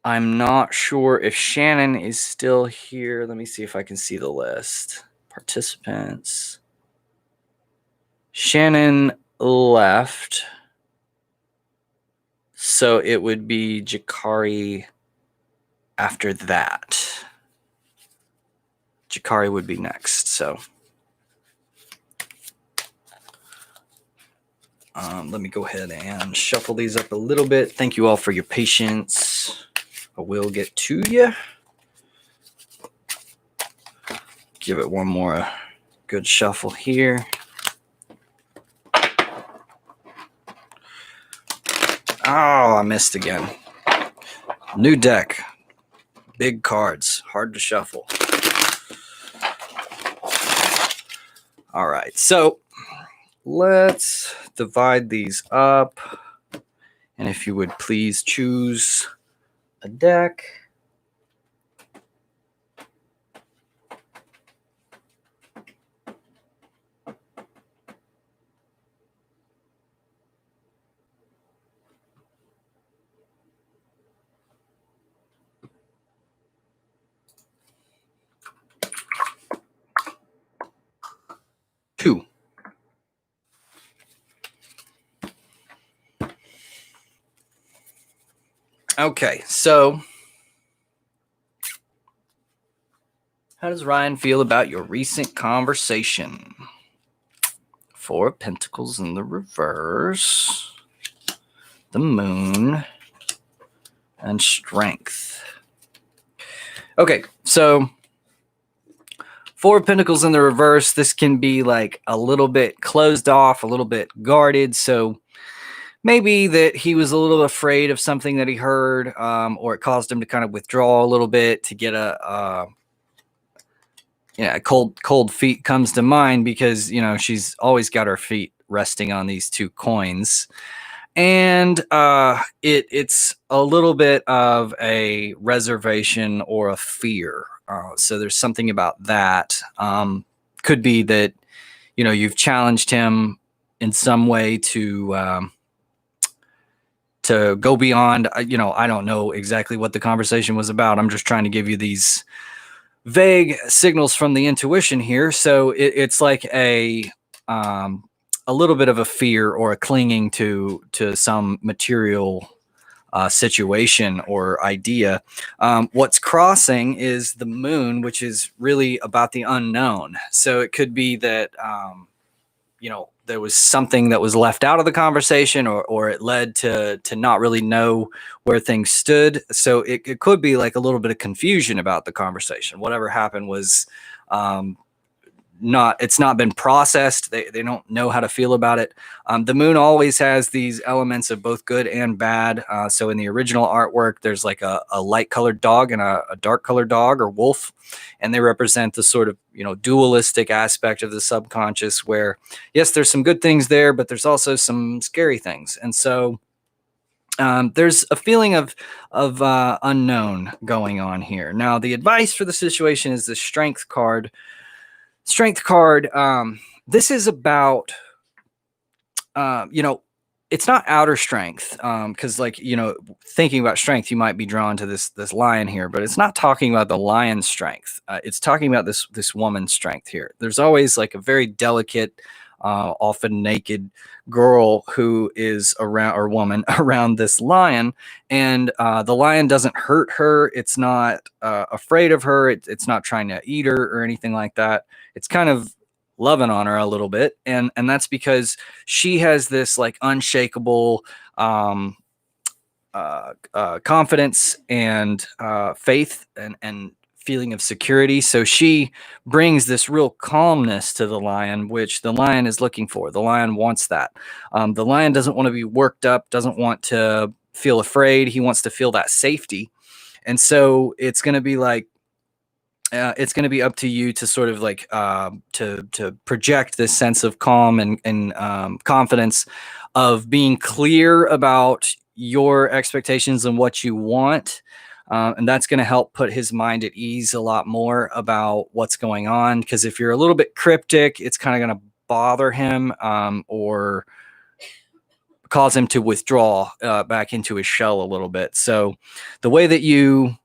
I'm not sure if Shannon is still here. Let me see if I can see the list. Participants. Shannon left. So it would be Jakari after that. Jakari would be next. So let me go ahead and shuffle these up a little bit. Thank you all for your patience. I will get to you. Give it one more good shuffle here. Oh, I missed again. New deck. Big cards. Hard to shuffle. All right. So let's divide these up. And if you would please choose a deck. Two. Okay, so How does Ryan feel about your recent conversation? 4 of Pentacles in the reverse, the Moon, and Strength. Okay, so 4 of Pentacles in the reverse. This can be like a little bit closed off, a little bit guarded. So maybe that he was a little afraid of something that he heard, or it caused him to kind of withdraw a little bit to get cold feet comes to mind because, she's always got her feet resting on these 2 coins. And it's a little bit of a reservation or a fear. So there's something about that. Could be that, you've challenged him in some way to go beyond. I don't know exactly what the conversation was about. I'm just trying to give you these vague signals from the intuition here. So it's like a little bit of a fear or a clinging to some material situation or idea. What's crossing is the Moon, which is really about the unknown. So it could be that there was something that was left out of the conversation, or it led to not really know where things stood. So it could be like a little bit of confusion about the conversation. Whatever happened was it's not been processed. They don't know how to feel about it. The Moon always has these elements of both good and bad. So in the original artwork, there's like a light colored dog and a dark colored dog or wolf, and they represent the sort of dualistic aspect of the subconscious where, yes, there's some good things there, but there's also some scary things. And so there's a feeling of unknown going on here. Now, the advice for the situation is the Strength card. Strength card. This is about, it's not outer strength. Because thinking about strength, you might be drawn to this lion here, but it's not talking about the lion's strength. It's talking about this woman's strength here. There's always like a very delicate, often naked girl who is around, or woman around this lion, and the lion doesn't hurt her. It's not afraid of her. It's not trying to eat her or anything like that. It's kind of loving on her a little bit, and that's because she has this like unshakable confidence and faith and feeling of security. So she brings this real calmness to the lion, which the lion is looking for. The lion wants that. The lion doesn't want to be worked up, doesn't want to feel afraid. He wants to feel that safety. And so it's going to be like, it's going to be up to you to sort of like to project this sense of calm and confidence of being clear about your expectations and what you want. And that's going to help put his mind at ease a lot more about what's going on. Because if you're a little bit cryptic, it's kind of going to bother him or cause him to withdraw back into his shell a little bit. So the way that you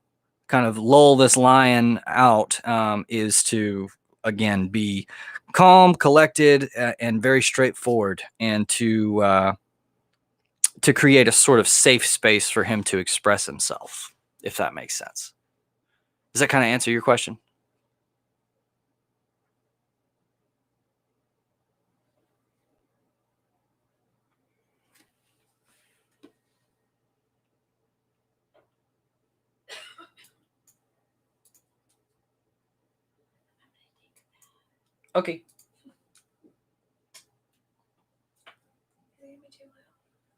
kind of lull this lion out is to, again, be calm, collected, and very straightforward, and to create a sort of safe space for him to express himself, if that makes sense. Does that kind of answer your question? Okay.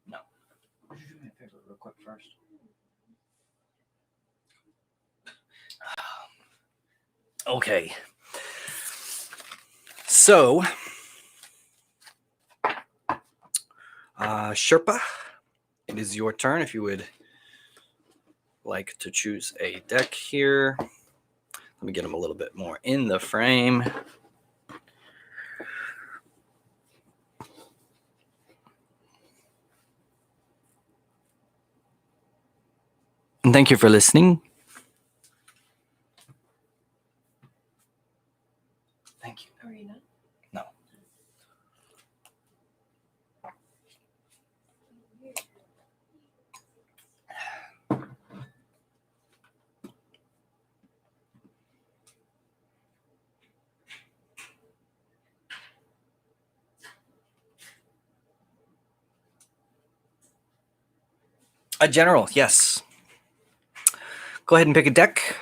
No. Would you do me a favor real quick first? Okay. So, Sherpa, it is your turn if you would like to choose a deck here. Let me get him a little bit more in the frame. And thank you for listening. Thank you. Are you not? No. A general, yes. Go ahead and pick a deck.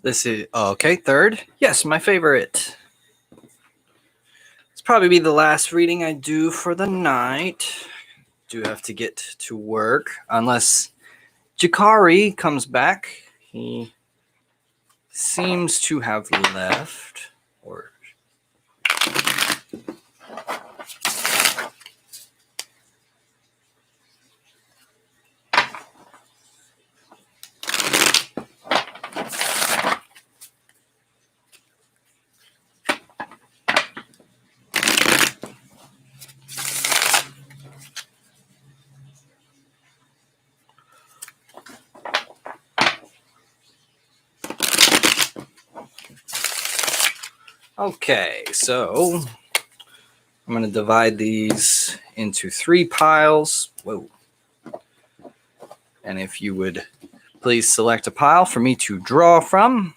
This is okay. Third, yes, my favorite. It's probably be the last reading I do for the night. Do have to get to work unless Jakari comes back. He seems to have left. Or okay, so I'm going to divide these into 3 piles. Whoa. And if you would please select a pile for me to draw from.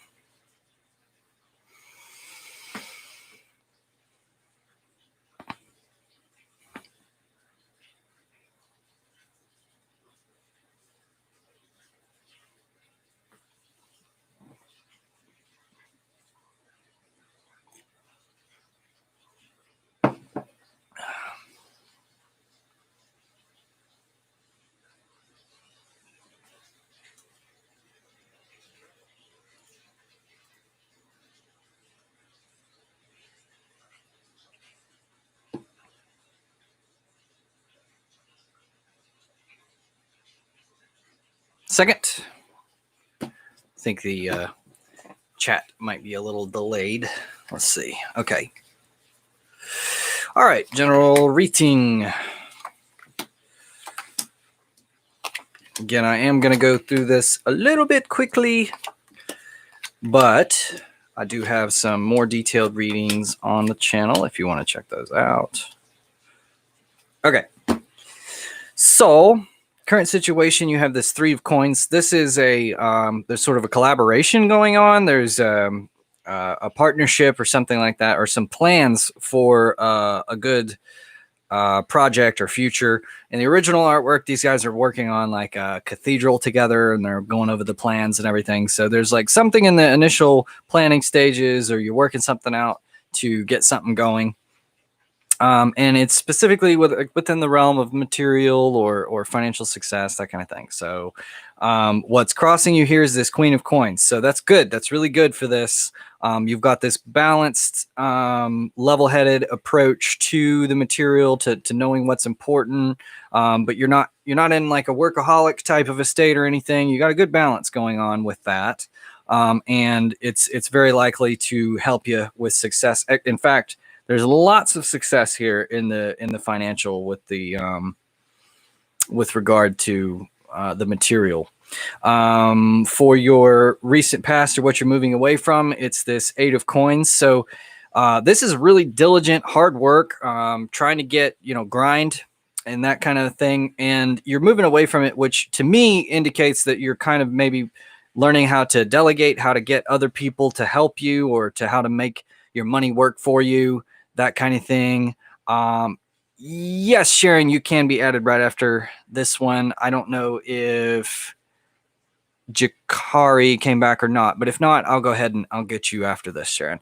Second, I think the chat might be a little delayed. Let's see. Okay. All right, general reading. Again, I am going to go through this a little bit quickly, but I do have some more detailed readings on the channel if you want to check those out. Okay. So, current situation, you have this 3 of coins. This is there's sort of a collaboration going on. There's a partnership or something like that, or some plans for a good project or future. In the original artwork, these guys are working on like a cathedral together, and they're going over the plans and everything. So there's like something in the initial planning stages, or you're working something out to get something going. And it's specifically within the realm of material or financial success, that kind of thing. So what's crossing you here is this Queen of Coins. So that's good. That's really good for this. You've got this balanced, level-headed approach to the material, to knowing what's important. But you're not in like a workaholic type of a state or anything. You got a good balance going on with that. And it's very likely to help you with success. In fact, there's lots of success here in the financial with the with regard to the material. For your recent past or what you're moving away from, it's this 8 of coins. So this is really diligent, hard work, trying to get, grind and that kind of thing. And you're moving away from it, which to me indicates that you're kind of maybe learning how to delegate, how to get other people to help you, or to how to make your money work for you, that kind of thing. Yes, Sharon, you can be added right after this one. I don't know if Jakari came back or not, but if not, I'll go ahead and I'll get you after this, Sharon.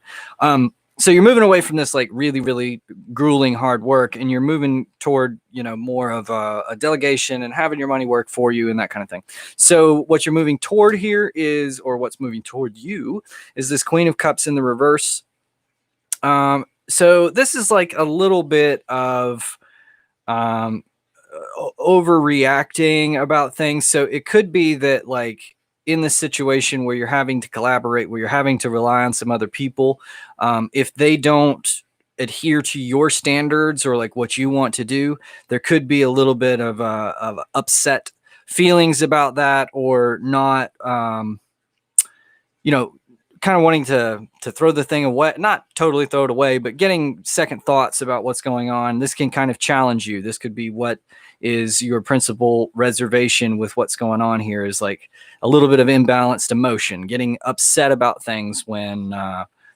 so you're moving away from this like really, really grueling hard work, and you're moving toward, more of a delegation and having your money work for you and that kind of thing. So what you're moving toward here is, or what's moving toward you is this Queen of Cups in the reverse. So this is like a little bit of overreacting about things. So it could be that like in the situation where you're having to collaborate, where you're having to rely on some other people, if they don't adhere to your standards or like what you want to do, there could be a little bit of upset feelings about that, or not, kind of wanting to throw the thing away, not totally throw it away, but getting second thoughts about what's going on. This can kind of challenge you. This could be what is your principal reservation with what's going on here, is like a little bit of imbalanced emotion, getting upset about things when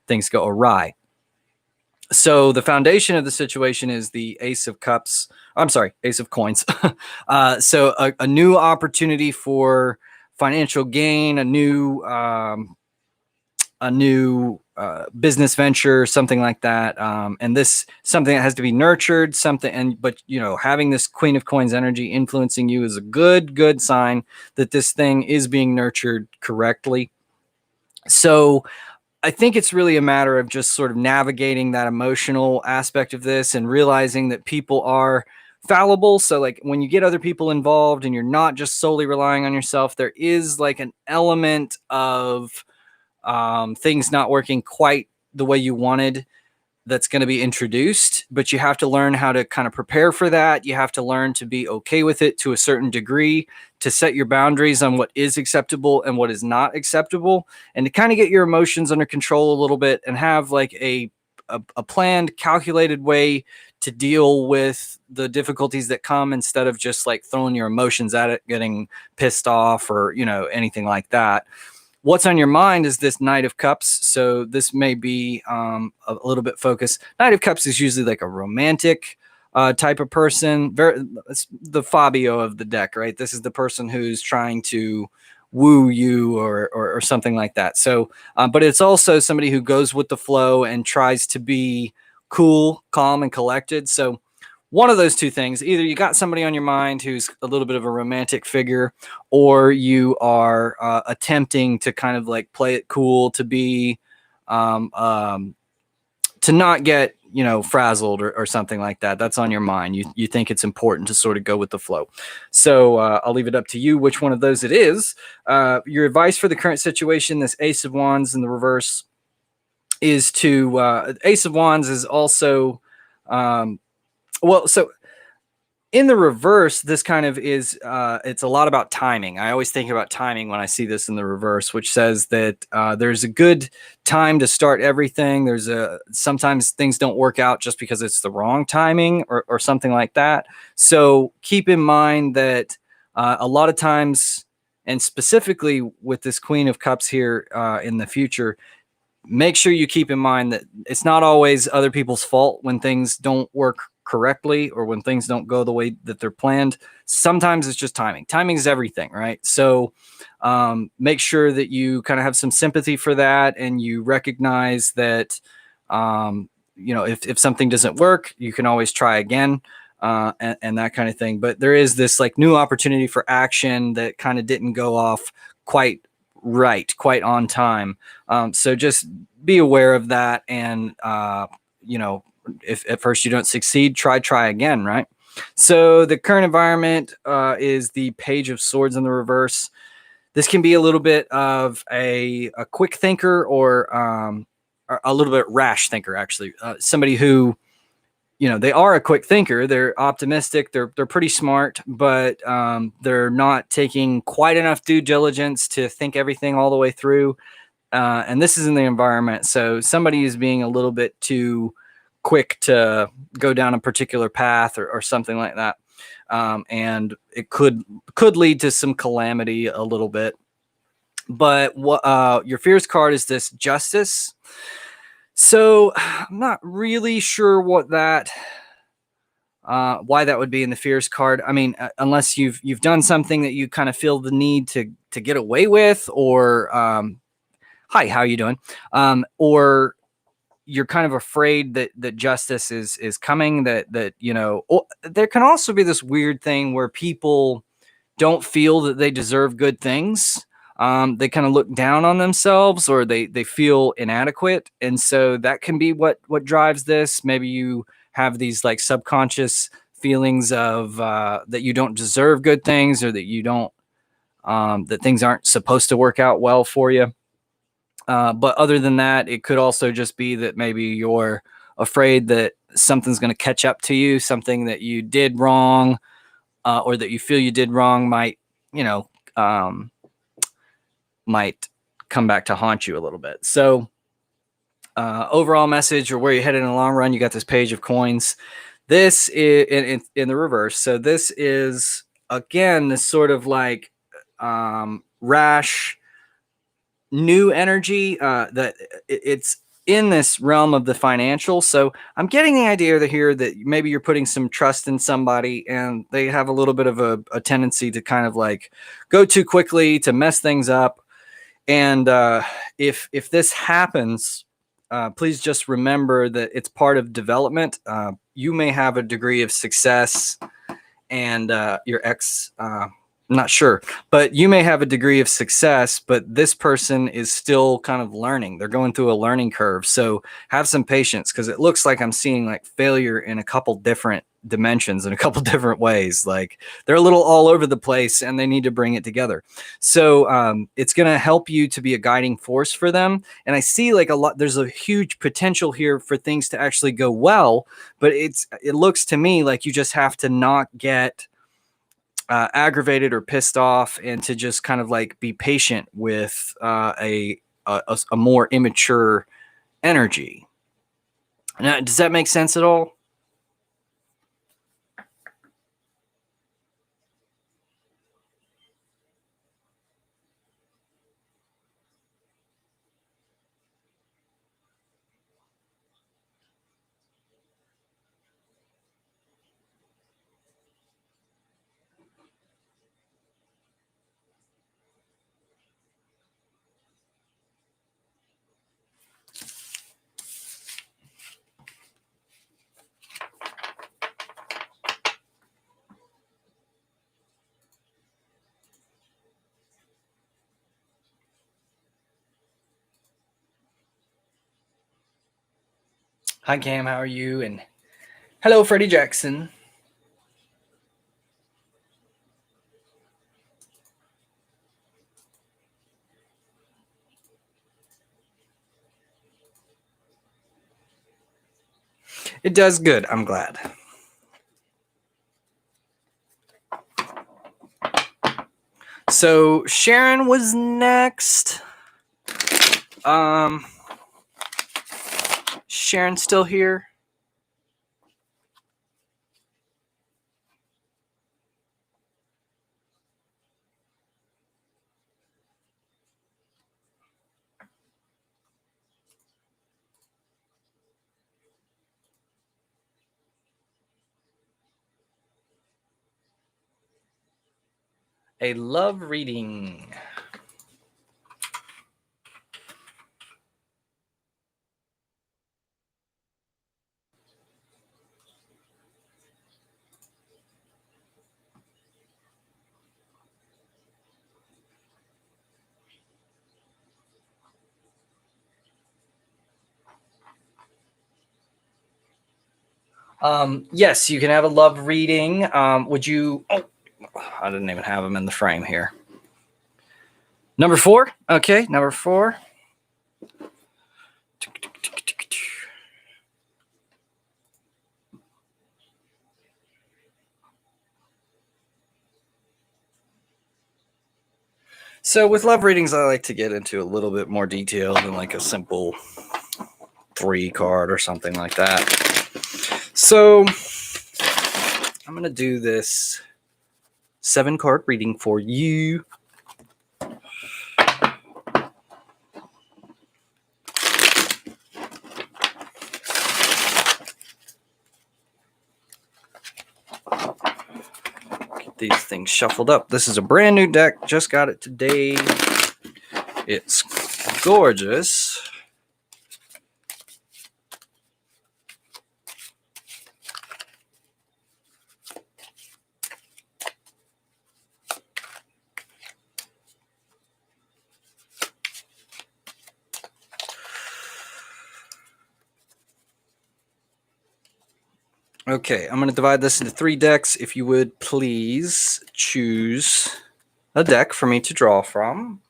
things go awry. So the foundation of the situation is the Ace of Cups. I'm sorry, Ace of Coins. So a new opportunity for financial gain, a new business venture, something like that. And this something that has to be nurtured, but having this Queen of Coins energy influencing you is a good sign that this thing is being nurtured correctly. So I think it's really a matter of just sort of navigating that emotional aspect of this and realizing that people are fallible. So like when you get other people involved and you're not just solely relying on yourself, there is like an element of things not working quite the way you wanted that's going to be introduced, but you have to learn how to kind of prepare for that. You have to learn to be okay with it to a certain degree, to set your boundaries on what is acceptable and what is not acceptable, and to kind of get your emotions under control a little bit and have like a planned, calculated way to deal with the difficulties that come, instead of just like throwing your emotions at it, getting pissed off or, anything like that. What's on your mind is this Knight of Cups. So this may be a little bit focused. Knight of Cups is usually like a romantic type of person. It's the Fabio of the deck, right? This is the person who's trying to woo you or something like that. So, but it's also somebody who goes with the flow and tries to be cool, calm, and collected. So one of those two things: either you got somebody on your mind who's a little bit of a romantic figure, or you are attempting to kind of like play it cool, to be to not get frazzled or something like that. That's on your mind. You think it's important to sort of go with the flow. So I'll leave it up to you which one of those it is. Your advice for the current situation, this Ace of Wands in the reverse, is to Ace of Wands is also so in the reverse, this kind of is, it's a lot about timing. I always think about timing when I see this in the reverse, which says that there's a good time to start everything. Sometimes things don't work out just because it's the wrong timing or something like that. So keep in mind that a lot of times, and specifically with this Queen of Cups here in the future, make sure you keep in mind that it's not always other people's fault when things don't work correctly or when things don't go the way that they're planned. Sometimes it's just timing. Timing is everything, right? So make sure that you kind of have some sympathy for that, and you recognize that if something doesn't work, you can always try again, and that kind of thing. But there is this like new opportunity for action that kind of didn't go off quite right, quite on time. So just be aware of that, and if at first you don't succeed, try again, right? So the current environment is the Page of Swords in the reverse. This can be a little bit of a quick thinker, or a little bit rash thinker, actually. Somebody who, they are a quick thinker. They're optimistic. They're pretty smart, but they're not taking quite enough due diligence to think everything all the way through. And this is in the environment. So somebody is being a little bit too quick to go down a particular path or something like that. And it could lead to some calamity a little bit. But your Fears card is this Justice. So I'm not really sure what that, why that would be in the Fears card. I mean, unless you've done something that you kind of feel the need to get away with, or hi, how you doing? Or you're kind of afraid that justice is coming, that there can also be this weird thing where people don't feel that they deserve good things. They kind of look down on themselves, or they feel inadequate, and so that can be what drives this. Maybe you have these like subconscious feelings of that you don't deserve good things, or that you don't that things aren't supposed to work out well for you. But other than that, it could also just be that maybe you're afraid that something's going to catch up to you, something that you did wrong, or that you feel you did wrong might might come back to haunt you a little bit. So overall message, or where you're headed in the long run, you got this page of coins. This is in the reverse. So this is, again, this sort of like rash, new energy that it's in this realm of the financial. So I'm getting the idea here that maybe you're putting some trust in somebody, and they have a little bit of a tendency to kind of like go too quickly, to mess things up. And if this happens, please just remember that it's part of development. You may have a degree of success, and your ex, I'm not sure, but you may have a degree of success, but this person is still kind of learning. They're going through a learning curve. So have some patience, because it looks like I'm seeing like failure in a couple different dimensions, in a couple different ways. Like they're a little all over the place, and they need to bring it together. So it's going to help you to be a guiding force for them. And I see like there's a huge potential here for things to actually go well, but it looks to me like you just have to not get aggravated or pissed off, and to just kind of like be patient with a more immature energy. Now, does that make sense at all? Hi, Cam. How are you? And hello, Freddie Jackson. It does good. I'm glad. So Sharon was next. Sharon still here? A love reading. Yes, you can have a love reading. Would you? Oh, I didn't even have them in the frame here. Number 4. Okay, number 4. So with love readings, I like to get into a little bit more detail than like a simple 3 card or something like that. So I'm going to do this 7 card reading for you. Get these things shuffled up. This is a brand new deck. Just got it today. It's gorgeous. Okay, I'm going to divide this into 3 decks. If you would please choose a deck for me to draw from.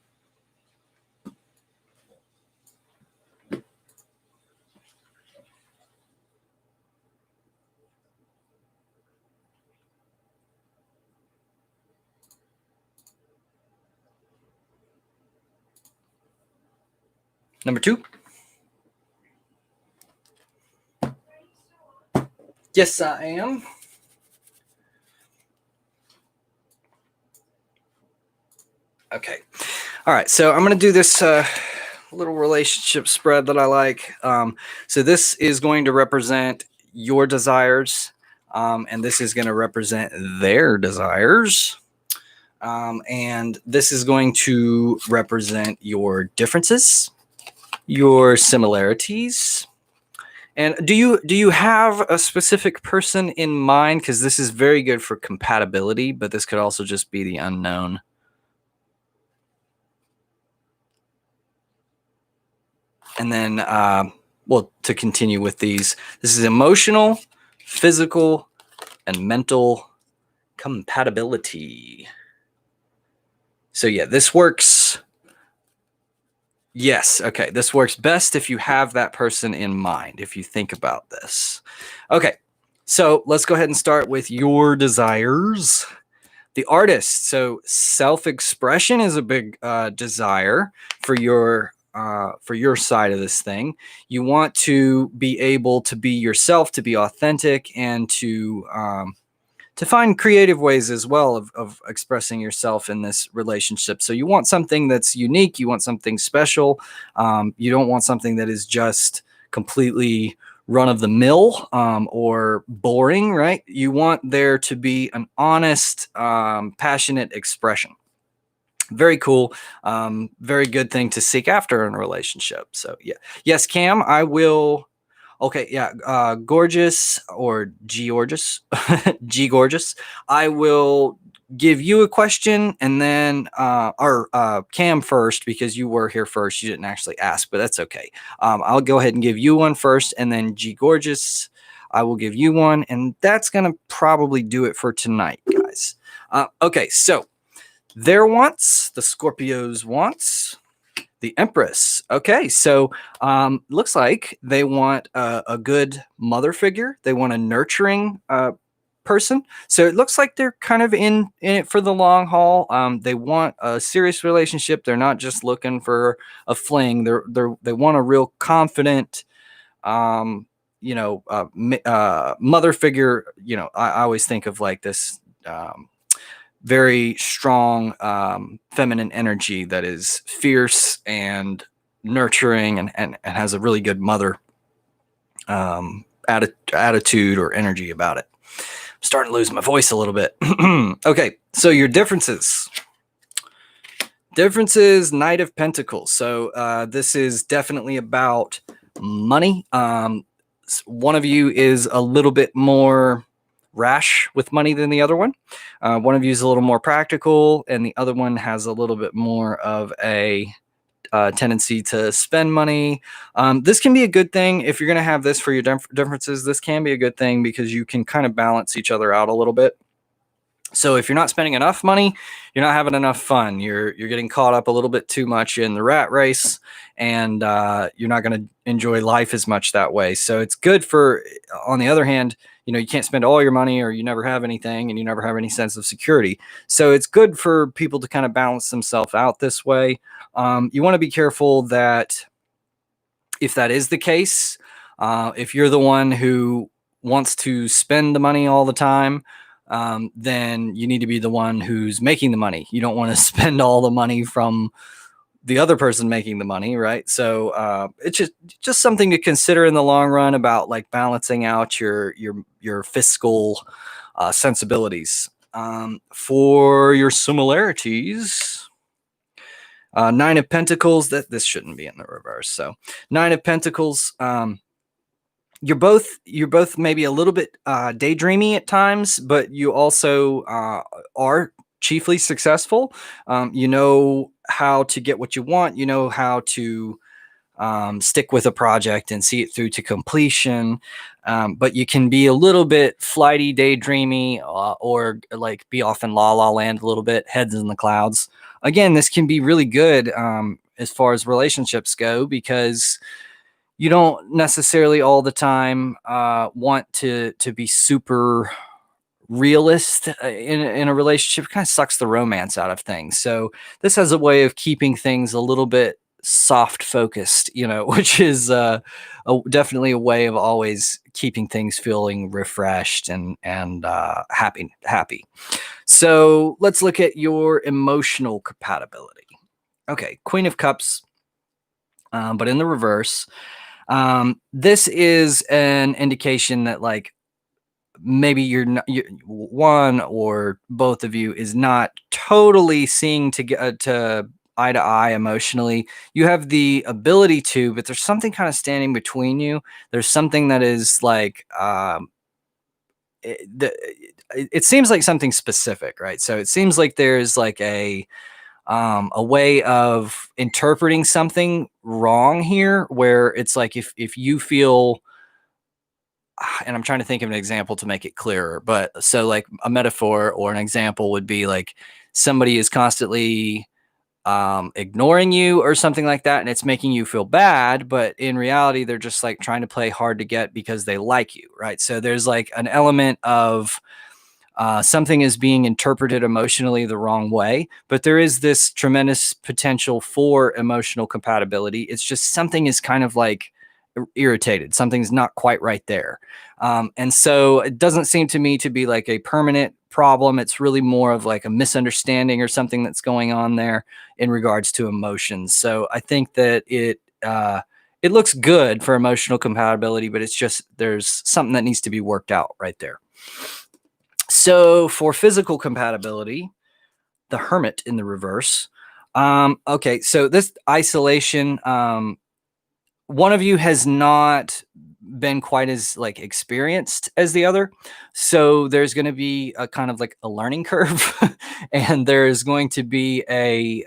Number 2. Yes, I am. Okay. All right. So I'm going to do this little relationship spread that I like. So this is going to represent your desires, and this is going to represent their desires. And this is going to represent your differences, your similarities. And do you have a specific person in mind? Because this is very good for compatibility, but this could also just be the unknown. And then, well, to continue with these, this is emotional, physical, and mental compatibility. So yeah, this works. Yes. Okay. This works best if you have that person in mind, if you think about this. Okay. So let's go ahead and start with your desires. The artist. So self-expression is a big desire for your side of this thing. You want to be able to be yourself, to be authentic, and to find creative ways as well of expressing yourself in this relationship. So you want something that's unique. You want something special. You don't want something that is just completely run of the mill or boring, right? You want there to be an honest, passionate expression. Very cool. Very good thing to seek after in a relationship. So yeah. Yes, Cam, I will. Okay, yeah, gorgeous or G gorgeous, G gorgeous. I will give you a question and then Cam first because you were here first. You didn't actually ask, but that's okay. I'll go ahead and give you one first, and then G gorgeous, I will give you one, and that's gonna probably do it for tonight, guys. Okay, so their wants, the Scorpios' wants. The Empress. Okay, so looks like they want a good mother figure. They want a nurturing person. So it looks like they're kind of in it for the long haul. They want a serious relationship. They're not just looking for a fling. They want a real confident, mother figure. You know, I always think of like this. Very strong feminine energy that is fierce and nurturing and has a really good mother attitude or energy about it. I'm starting to lose my voice a little bit. Okay, so your differences. Knight of Pentacles. So this is definitely about money. One of you is a little bit more rash with money than the other one. One of you is a little more practical, and the other one has a little bit more of a tendency to spend money. This can be a good thing if you're going to have this for your differences. This can be a good thing because you can kind of balance each other out a little bit. So if you're not spending enough money, you're not having enough fun. You're getting caught up a little bit too much in the rat race, and you're not going to enjoy life as much that way. So it's good for, on the other hand, you know, you can't spend all your money or you never have anything and you never have any sense of security. So it's good for people to kind of balance themselves out this way. You want to be careful that if that is the case, if you're the one who wants to spend the money all the time, then you need to be the one who's making the money. You don't want to spend all the money from the other person making the money, right? So it's just something to consider in the long run about like balancing out your fiscal sensibilities. For your similarities, Nine of Pentacles. This shouldn't be in the reverse. So Nine of Pentacles. You're both maybe a little bit daydreamy at times, but you also are chiefly successful. You know how to get what you want. You know how to stick with a project and see it through to completion. But you can be a little bit flighty, daydreamy, or like be off in la la land a little bit, heads in the clouds. Again, this can be really good as far as relationships go, because you don't necessarily all the time want to be super realist in a relationship. It kind of sucks the romance out of things. So this has a way of keeping things a little bit soft focused, which is definitely a way of always keeping things feeling refreshed and happy. So let's look at your emotional compatibility. Okay, Queen of Cups, but in the reverse. This is an indication that like maybe one or both of you is not totally seeing to eye to eye emotionally. You have the ability to, but there's something kind of standing between you. There's something that is like it seems like something specific, right? So it seems like there's like a way of interpreting something wrong here, where it's like if you feel, and I'm trying to think of an example to make it clearer, but so like a metaphor or an example would be like somebody is constantly ignoring you or something like that, and it's making you feel bad, but in reality they're just like trying to play hard to get because they like you, right? So there's like an element of something is being interpreted emotionally the wrong way, but there is this tremendous potential for emotional compatibility. It's just something is kind of like irritated. Something's not quite right there. And so it doesn't seem to me to be like a permanent problem. It's really more of like a misunderstanding or something that's going on there in regards to emotions. So I think that it looks good for emotional compatibility, but it's just there's something that needs to be worked out right there. So for physical compatibility, the Hermit in the reverse. Okay, so this isolation, one of you has not been quite as like experienced as the other, so there's going to be a kind of like a learning curve, and there's going to be a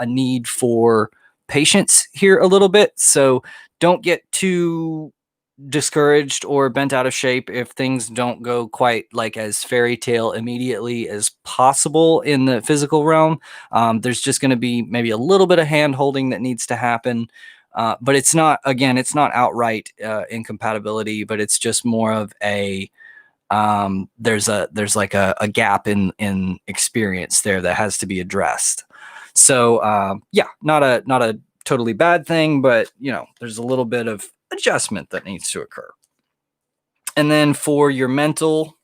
need for patience here a little bit. So don't get too discouraged or bent out of shape if things don't go quite like as fairy tale immediately as possible in the physical realm. There's just going to be maybe a little bit of hand holding that needs to happen. But it's not, again, it's not outright incompatibility, but it's just more of a there's like a gap in experience there that has to be addressed. So yeah, not a totally bad thing, but there's a little bit of adjustment that needs to occur. And then for your mental,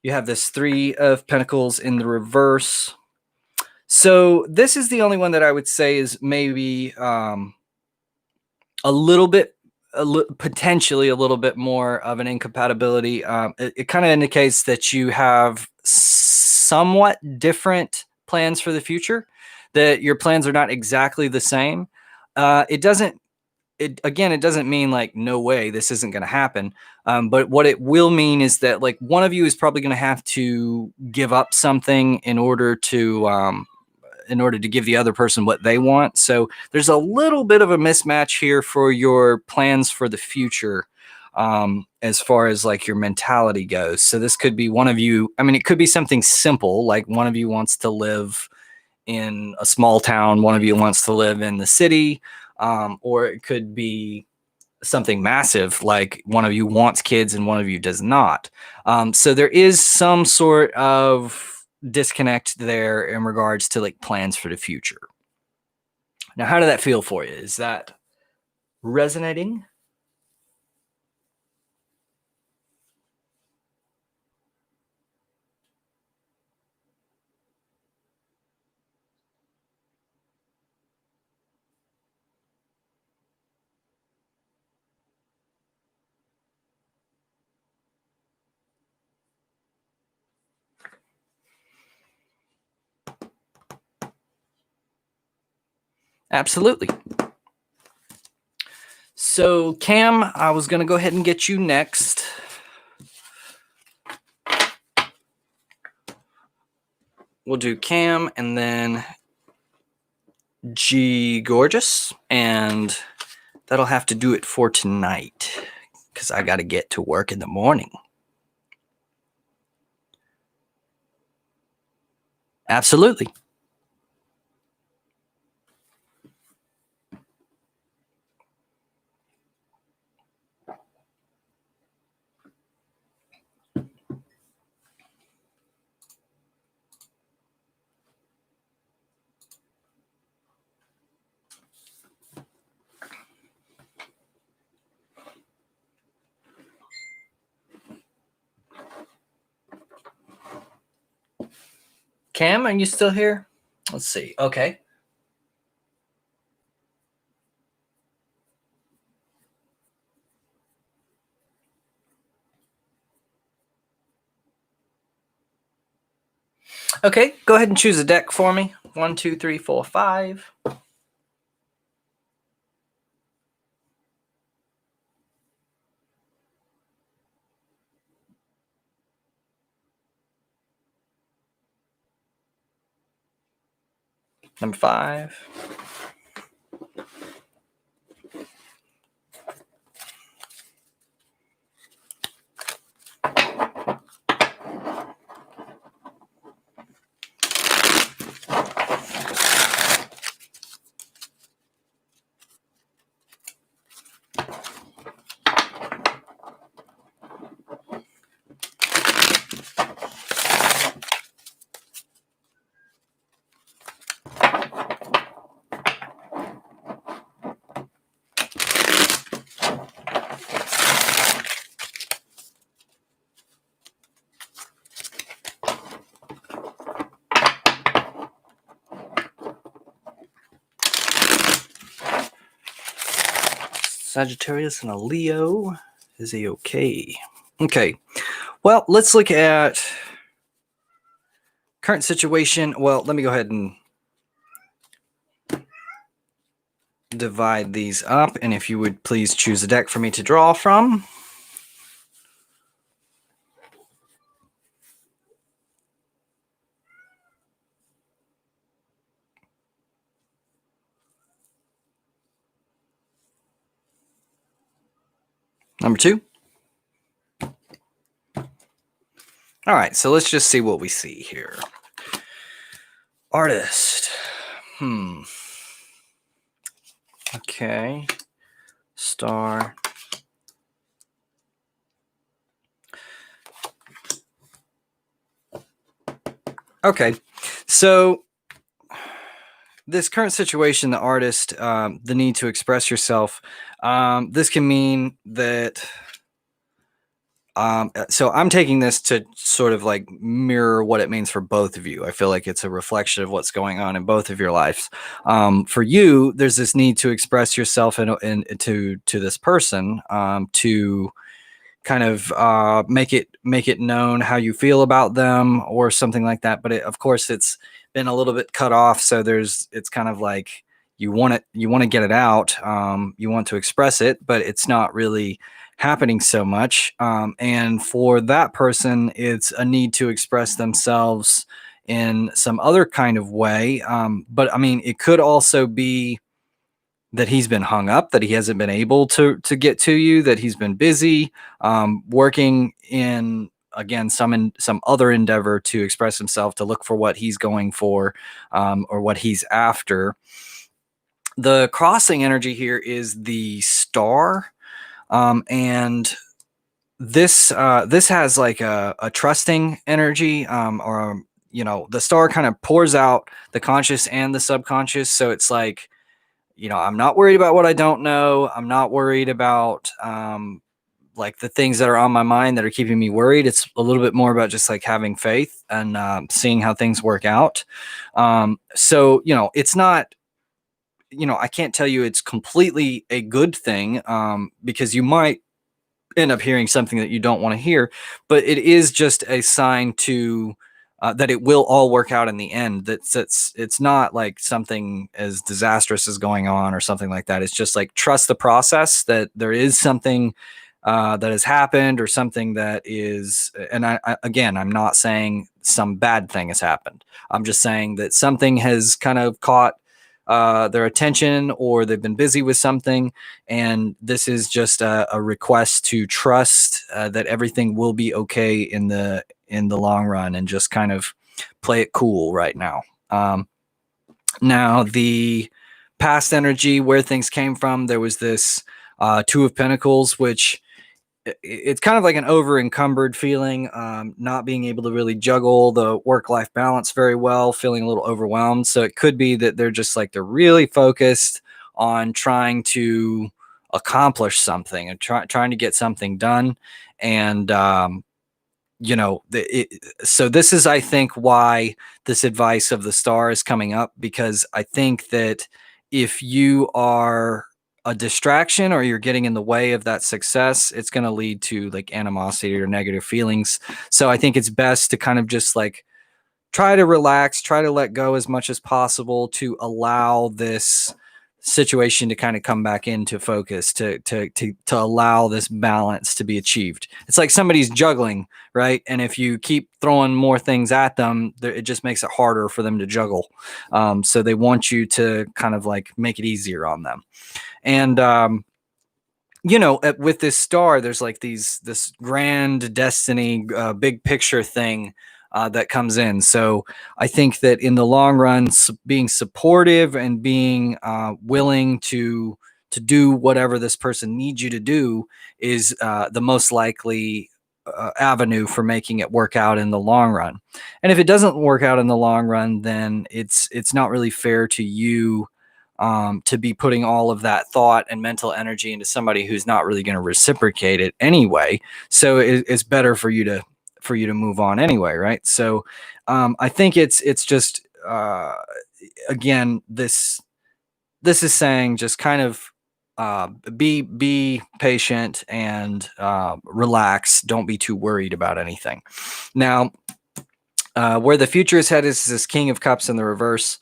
you have this 3 of Pentacles in the reverse. So this is the only one that I would say is maybe a little bit, potentially a little bit more of an incompatibility. It kind of indicates that you have somewhat different plans for the future, that your plans are not exactly the same. It doesn't mean like no way this isn't going to happen, but what it will mean is that like one of you is probably going to have to give up something in order to give the other person what they want. So there's a little bit of a mismatch here for your plans for the future, as far as like your mentality goes. So this could be one of you, I mean, it could be something simple, like one of you wants to live in a small town, one of you wants to live in the city, or it could be something massive, like one of you wants kids and one of you does not. So there is some sort of disconnect there in regards to like plans for the future. Now, how did that feel for you? Is that resonating? Absolutely. So, Cam, I was going to go ahead and get you next. We'll do Cam and then G gorgeous, and that'll have to do it for tonight because I got to get to work in the morning. Absolutely. Cam, are you still here? Let's see. Okay. Okay, go ahead and choose a deck for me. 1, 2, 3, 4, 5. Number 5. Sagittarius and a Leo. Is he okay? Okay. Well, let's look at current situation. Well, let me go ahead and divide these up. And if you would please choose a deck for me to draw from. Number 2. All right, so let's just see what we see here. Artist. Okay. Star. Okay, so this current situation, the artist, the need to express yourself, this can mean that so I'm taking this to sort of like mirror what it means for both of you. I feel like it's a reflection of what's going on in both of your lives. For you, there's this need to express yourself to this person, to kind of make it known how you feel about them or something like that. But of course, it's been a little bit cut off, so it's kind of like you want to get it out, you want to express it, but it's not really happening so much. And for that person, it's a need to express themselves in some other kind of way. But I mean, it could also be that he's been hung up, that he hasn't been able to get to you, that he's been busy working in, again, some other endeavor to express himself, to look for what he's going for, or what he's after. The crossing energy here is the star. And this has like a trusting energy, or the star kind of pours out the conscious and the subconscious. So it's like, I'm not worried about what I don't know. I'm not worried about like the things that are on my mind that are keeping me worried. It's a little bit more about just like having faith and seeing how things work out. So it's not, I can't tell you it's completely a good thing, because you might end up hearing something that you don't want to hear, but it is just a sign to that it will all work out in the end. It's not like something as disastrous is going on or something like that. It's just like, trust the process, that there is something that has happened, or something that is, and again, I'm not saying some bad thing has happened. I'm just saying that something has kind of caught their attention, or they've been busy with something, and this is just a request to trust that everything will be okay in the long run, and just kind of play it cool right now. Now, the past energy, where things came from, there was this Two of Pentacles, which it's kind of like an over encumbered feeling, not being able to really juggle the work-life balance very well, feeling a little overwhelmed. So it could be that they're just like, they're really focused on trying to accomplish something and trying to get something done. And, so this is, I think, why this advice of the star is coming up, because I think that if you are a distraction or you're getting in the way of that success, it's going to lead to like animosity or negative feelings. So I think it's best to kind of just like try to relax, try to let go as much as possible, to allow this situation to kind of come back into focus, to allow this balance to be achieved. It's like somebody's juggling, right? And if you keep throwing more things at them, it just makes it harder for them to juggle. So they want you to kind of like make it easier on them. And with this star, there's like this grand destiny, big picture thing that comes in. So I think that in the long run, being supportive and being willing to do whatever this person needs you to do is the most likely avenue for making it work out in the long run. And if it doesn't work out in the long run, then it's not really fair to you to be putting all of that thought and mental energy into somebody who's not really going to reciprocate it anyway. So it's better for you to move on anyway, right? So I think it's just again, this is saying just kind of be patient and relax. Don't be too worried about anything. Now, where the future is headed is this King of Cups in the reverse.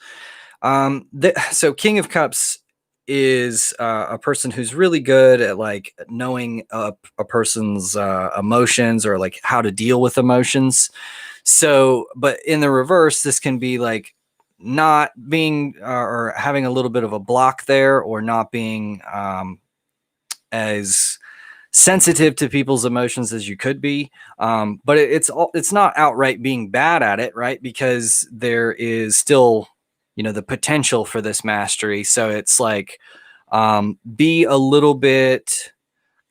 So King of Cups is a person who's really good at like knowing a person's emotions, or like how to deal with emotions. So, but in the reverse, this can be like not being or having a little bit of a block there, or not being as sensitive to people's emotions as you could be. But it's not outright being bad at it, right? Because there is still, the potential for this mastery. So it's like, be a little bit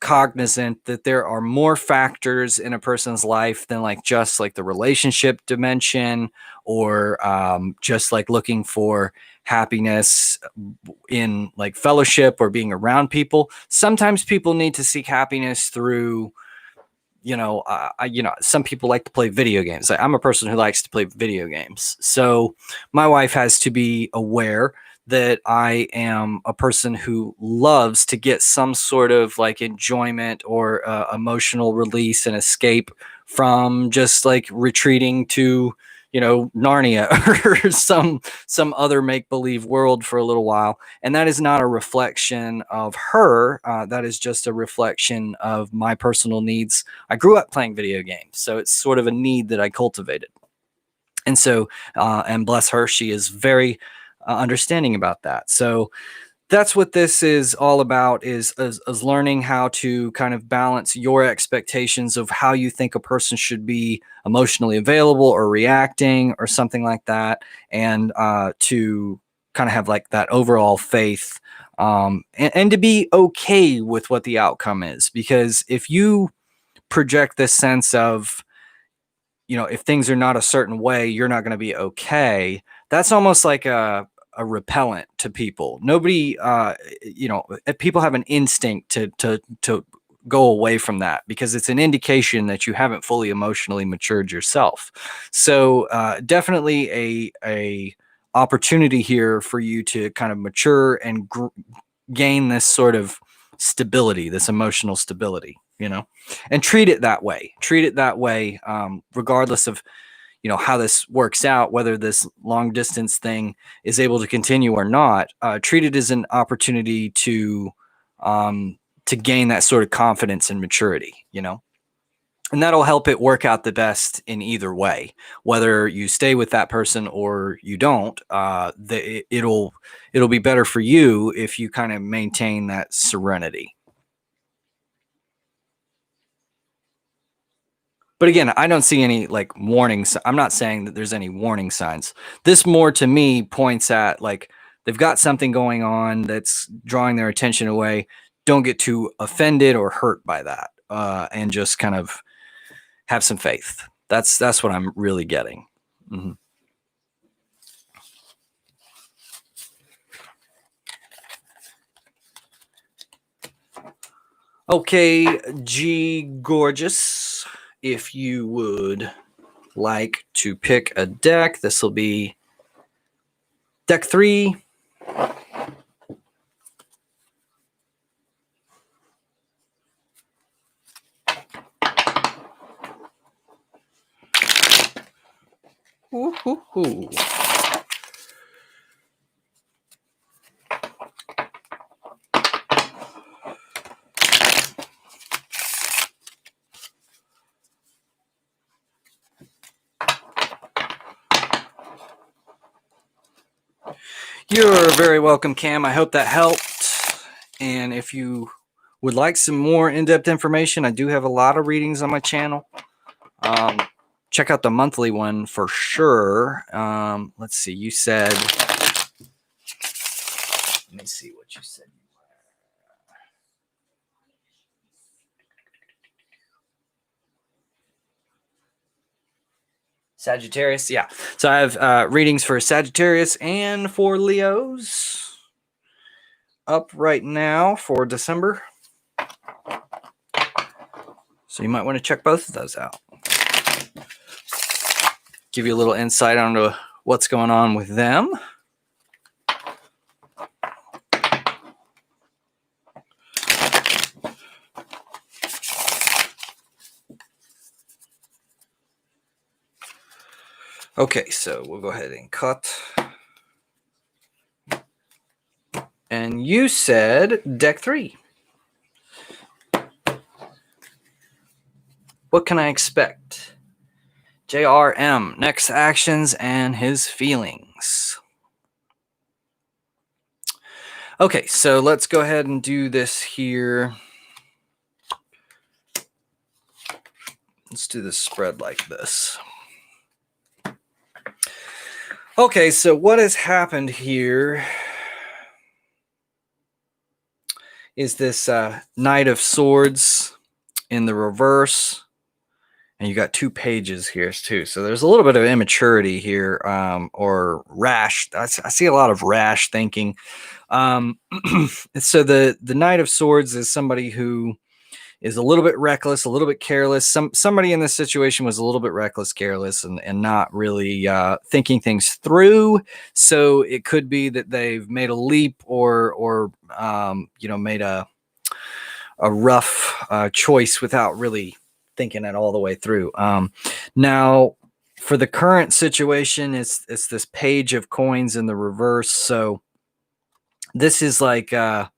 cognizant that there are more factors in a person's life than like just like the relationship dimension, or just like looking for happiness in like fellowship or being around people. Sometimes people need to seek happiness through, some people like to play video games. I'm a person who likes to play video games. So my wife has to be aware that I am a person who loves to get some sort of like enjoyment or emotional release and escape from just like retreating to, Narnia or some other make-believe world for a little while. And that is not a reflection of her. That is just a reflection of my personal needs. I grew up playing video games, so it's sort of a need that I cultivated. And so, and bless her, she is very understanding about that. So that's what this is all about, is learning how to kind of balance your expectations of how you think a person should be emotionally available or reacting or something like that, and to kind of have like that overall faith, and to be okay with what the outcome is. Because if you project this sense of, if things are not a certain way, you're not going to be okay, that's almost like a repellent to people. Nobody, people have an instinct to go away from that, because it's an indication that you haven't fully emotionally matured yourself. So definitely a opportunity here for you to kind of mature and gain this sort of stability, this emotional stability, and treat it that way. Regardless of, how this works out, whether this long distance thing is able to continue or not. Treat it as an opportunity to gain that sort of confidence and maturity, And that'll help it work out the best in either way, whether you stay with that person or you don't. It'll be better for you if you kind of maintain that serenity. But again, I don't see any like warnings. I'm not saying that there's any warning signs. This more to me points at like they've got something going on that's drawing their attention away. Don't get too offended or hurt by that, and just kind of have some faith. That's what I'm really getting. Mm-hmm. Okay, G Gorgeous, if you would like to pick a deck, this will be deck 3. Ooh. You're very welcome, Cam. I hope that helped. And if you would like some more in-depth information, I do have a lot of readings on my channel. Check out the monthly one for sure. Let's see. You said, let me see what you said. Sagittarius, yeah. So I have readings for Sagittarius and for Leos up right now for December. So you might want to check both of those out. Give you a little insight onto what's going on with them. Okay, so we'll go ahead and cut. And you said deck 3. What can I expect? JRM, next actions and his feelings. Okay, so let's go ahead and do this here. Let's do this spread like this. Okay, so what has happened here is this Knight of Swords in the reverse. And you got 2 pages here too. So there's a little bit of immaturity here, or rash. I see a lot of rash thinking. So the Knight of Swords is somebody who is a little bit reckless, a little bit careless. Somebody in this situation was a little bit reckless, careless, and not really thinking things through. So it could be that they've made a leap or made a rough choice without really thinking it all the way through. Now, for the current situation, it's this Page of Coins in the reverse. So this is like a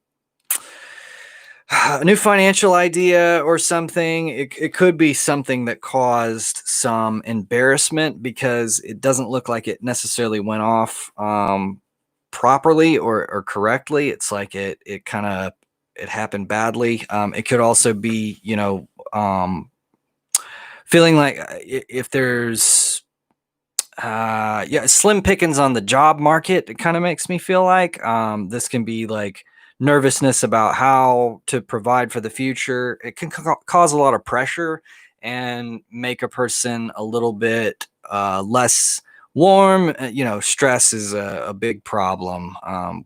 new financial idea or something. It could be something that caused some embarrassment because it doesn't look like it necessarily went off properly or correctly. It's like it happened badly. It could also be, feeling like if there's slim pickings on the job market, it kind of makes me feel like this can be like nervousness about how to provide for the future. It can cause a lot of pressure and make a person a little bit less warm. Stress is a big problem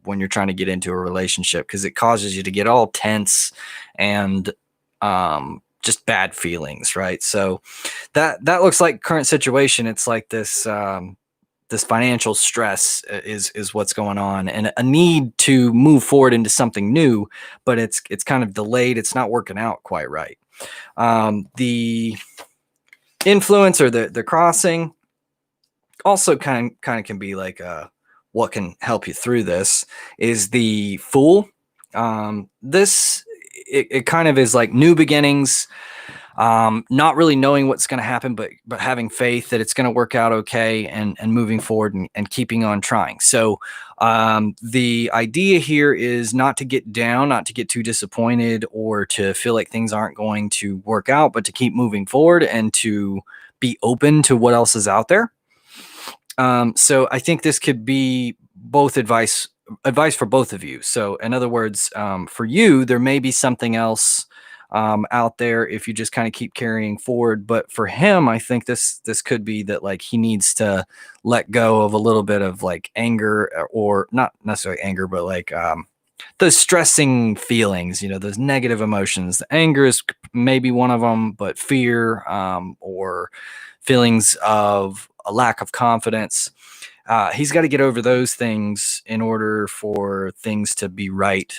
when you're trying to get into a relationship because it causes you to get all tense and just bad feelings, right? So that looks like current situation. It's like this this financial stress is what's going on, and a need to move forward into something new, but it's kind of delayed. It's not working out quite right. The influence or the crossing also kind of can be like what can help you through this is the Fool. This it kind of is like new beginnings. not really knowing what's going to happen, but having faith that it's going to work out okay, and moving forward, and keeping on trying. So the idea here is not to get down, not to get too disappointed, or to feel like things aren't going to work out, but to keep moving forward and to be open to what else is out there. So I think this could be both advice for both of you. So in other words, for you, there may be something else out there if you just kind of keep carrying forward. But for him, I think this could be that, like, he needs to let go of a little bit of like anger, or not necessarily anger, but like the stressing feelings, those negative emotions. The anger is maybe one of them, but fear, or feelings of a lack of confidence. He's got to get over those things in order for things to be right,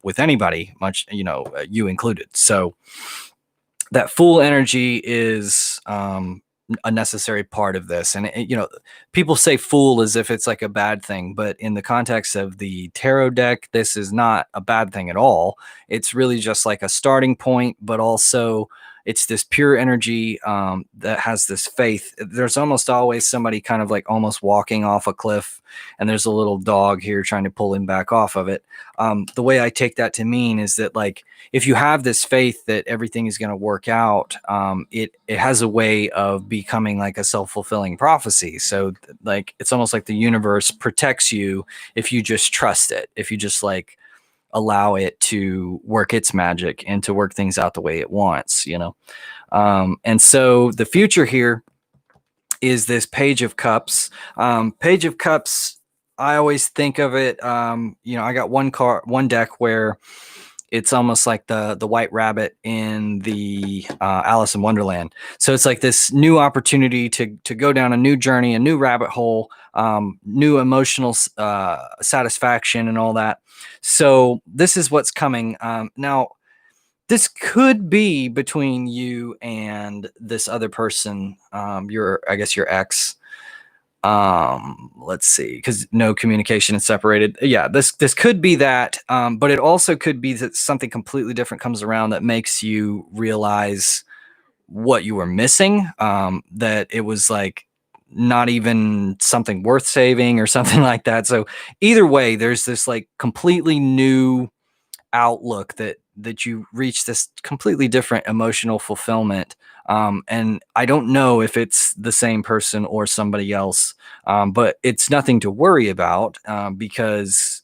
with anybody, much, you included. So that full energy is a necessary part of this. And, people say fool as if it's like a bad thing, but in the context of the tarot deck, this is not a bad thing at all. It's really just like a starting point, but also it's this pure energy that has this faith. There's almost always somebody kind of like almost walking off a cliff, and there's a little dog here trying to pull him back off of it. The way I take that to mean is that, like, if you have this faith that everything is going to work out, it has a way of becoming like a self-fulfilling prophecy. So like, it's almost like the universe protects you if you just trust it, if you just like allow it to work its magic and to work things out the way it wants, and so the future here is this Page of Cups. Page of Cups, I always think of it, I got one deck where it's almost like the white rabbit in the Alice in Wonderland. So it's like this new opportunity to go down a new journey, a new rabbit hole, new emotional satisfaction, and all that. So this is what's coming. Now, this could be between you and this other person, I guess your ex. Let's see, because no communication is separated. Yeah, this could be that, but it also could be that something completely different comes around that makes you realize what you were missing, that it was like not even something worth saving or something like that. So either way, there's this like completely new outlook that you reach this completely different emotional fulfillment. And I don't know if it's the same person or somebody else, but it's nothing to worry about, because,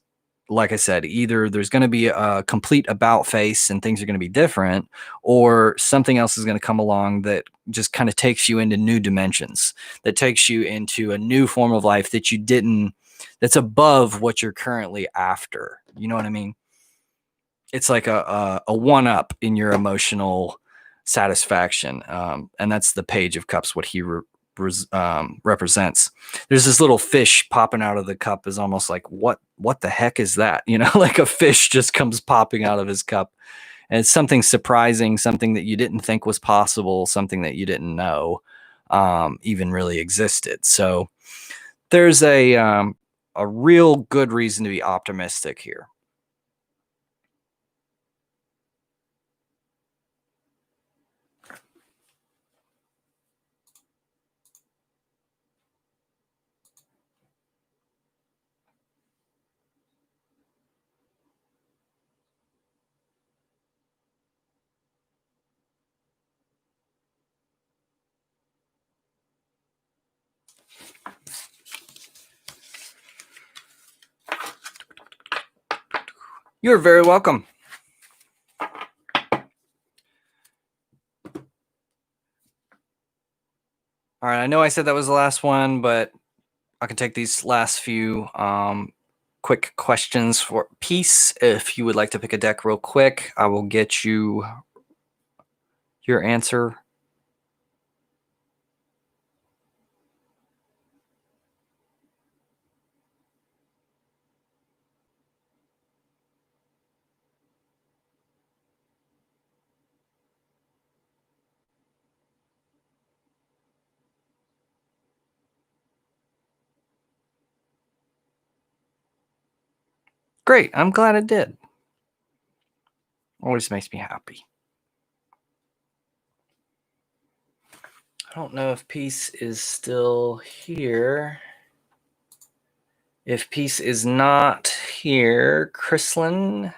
like I said, either there's going to be a complete about face and things are going to be different, or something else is going to come along that just kind of takes you into new dimensions, that takes you into a new form of life that's above what you're currently after. You know what I mean? It's like a one up in your emotional satisfaction, and that's the Page of Cups. What he represents. There's this little fish popping out of the cup. Is almost like, what the heck is that? Like a fish just comes popping out of his cup, and it's something surprising, something that you didn't think was possible, something that you didn't know even really existed. So there's a real good reason to be optimistic here. You're very welcome. All right, I know I said that was the last one, but I can take these last few quick questions for peace. If you would like to pick a deck real quick, I will get you your answer. Great, I'm glad it did. Always makes me happy. don't know if Peace is still here. If Peace is not here, Chrislyn.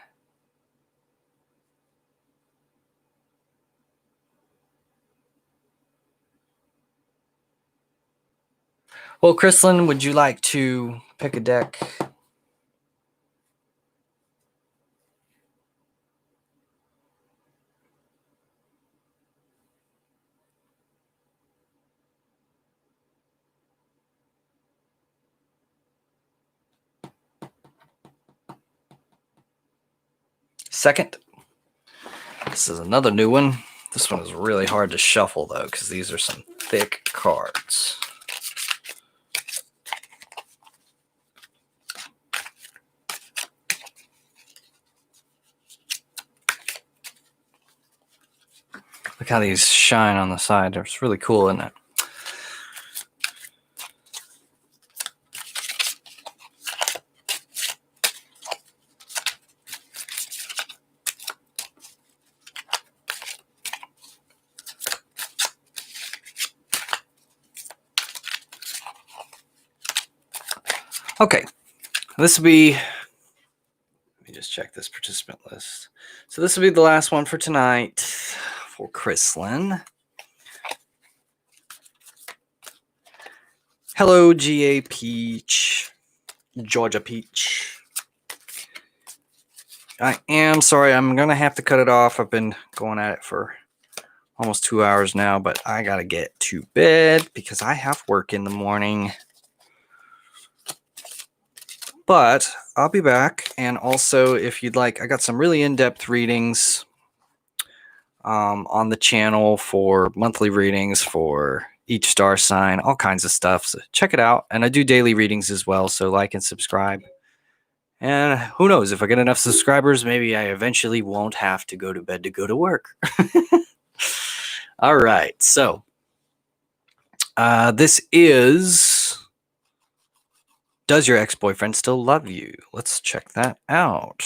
Well, Chrislyn, would you like to pick a deck? Second. This is another new one. This one is really hard to shuffle, though, because these are some thick cards. Look how these shine on the side. It's really cool, isn't it? Okay, this will be, let me just check this participant list. So this will be the last one for tonight for Chrislyn. Hello, GA Peach, Georgia Peach. I am sorry, I'm going to have to cut it off. I've been going at it for almost 2 hours now, but I got to get to bed because I have work in the morning. But I'll be back. And also, if you'd like, I got some really in-depth readings on the channel for monthly readings for each star sign, all kinds of stuff. So check it out. And I do daily readings as well. So like and subscribe. And who knows, if I get enough subscribers, maybe I eventually won't have to go to bed to go to work. All right. So this is... Does your ex-boyfriend still love you? Let's check that out.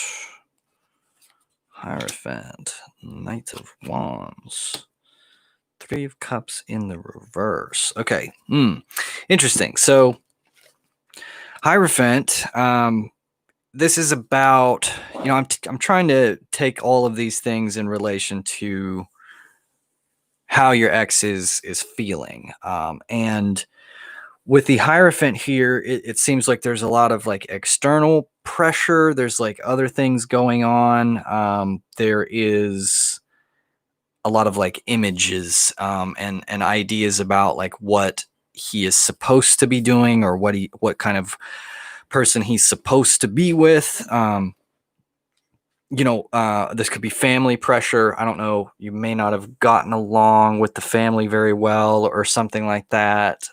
Hierophant, Knight of Wands, Three of Cups in the reverse. Okay, interesting. So, Hierophant, this is about, I'm trying to take all of these things in relation to how your ex is feeling, and with the Hierophant here, it seems like there's a lot of like external pressure. There's like other things going on. There is a lot of like images and ideas about like what he is supposed to be doing or what kind of person he's supposed to be with. This could be family pressure. I don't know. You may not have gotten along with the family very well or something like that.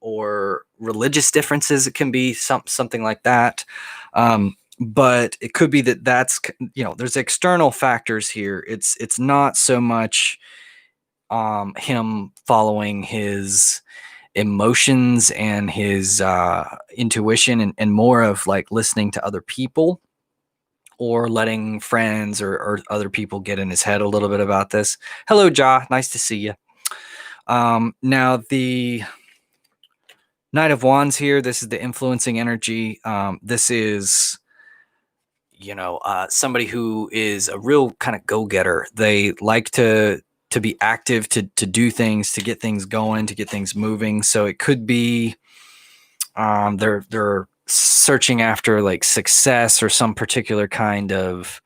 Or religious differences. It can be something like that. But it could be that's, there's external factors here. It's not so much him following his emotions and his intuition and more of like listening to other people or letting friends or other people get in his head a little bit about this. Hello, Ja. Nice to see you. Now the Knight of Wands here, this is the influencing energy. This is, somebody who is a real kind of go-getter. They like to be active, to do things, to get things going, to get things moving. So it could be they're searching after like success or some particular kind of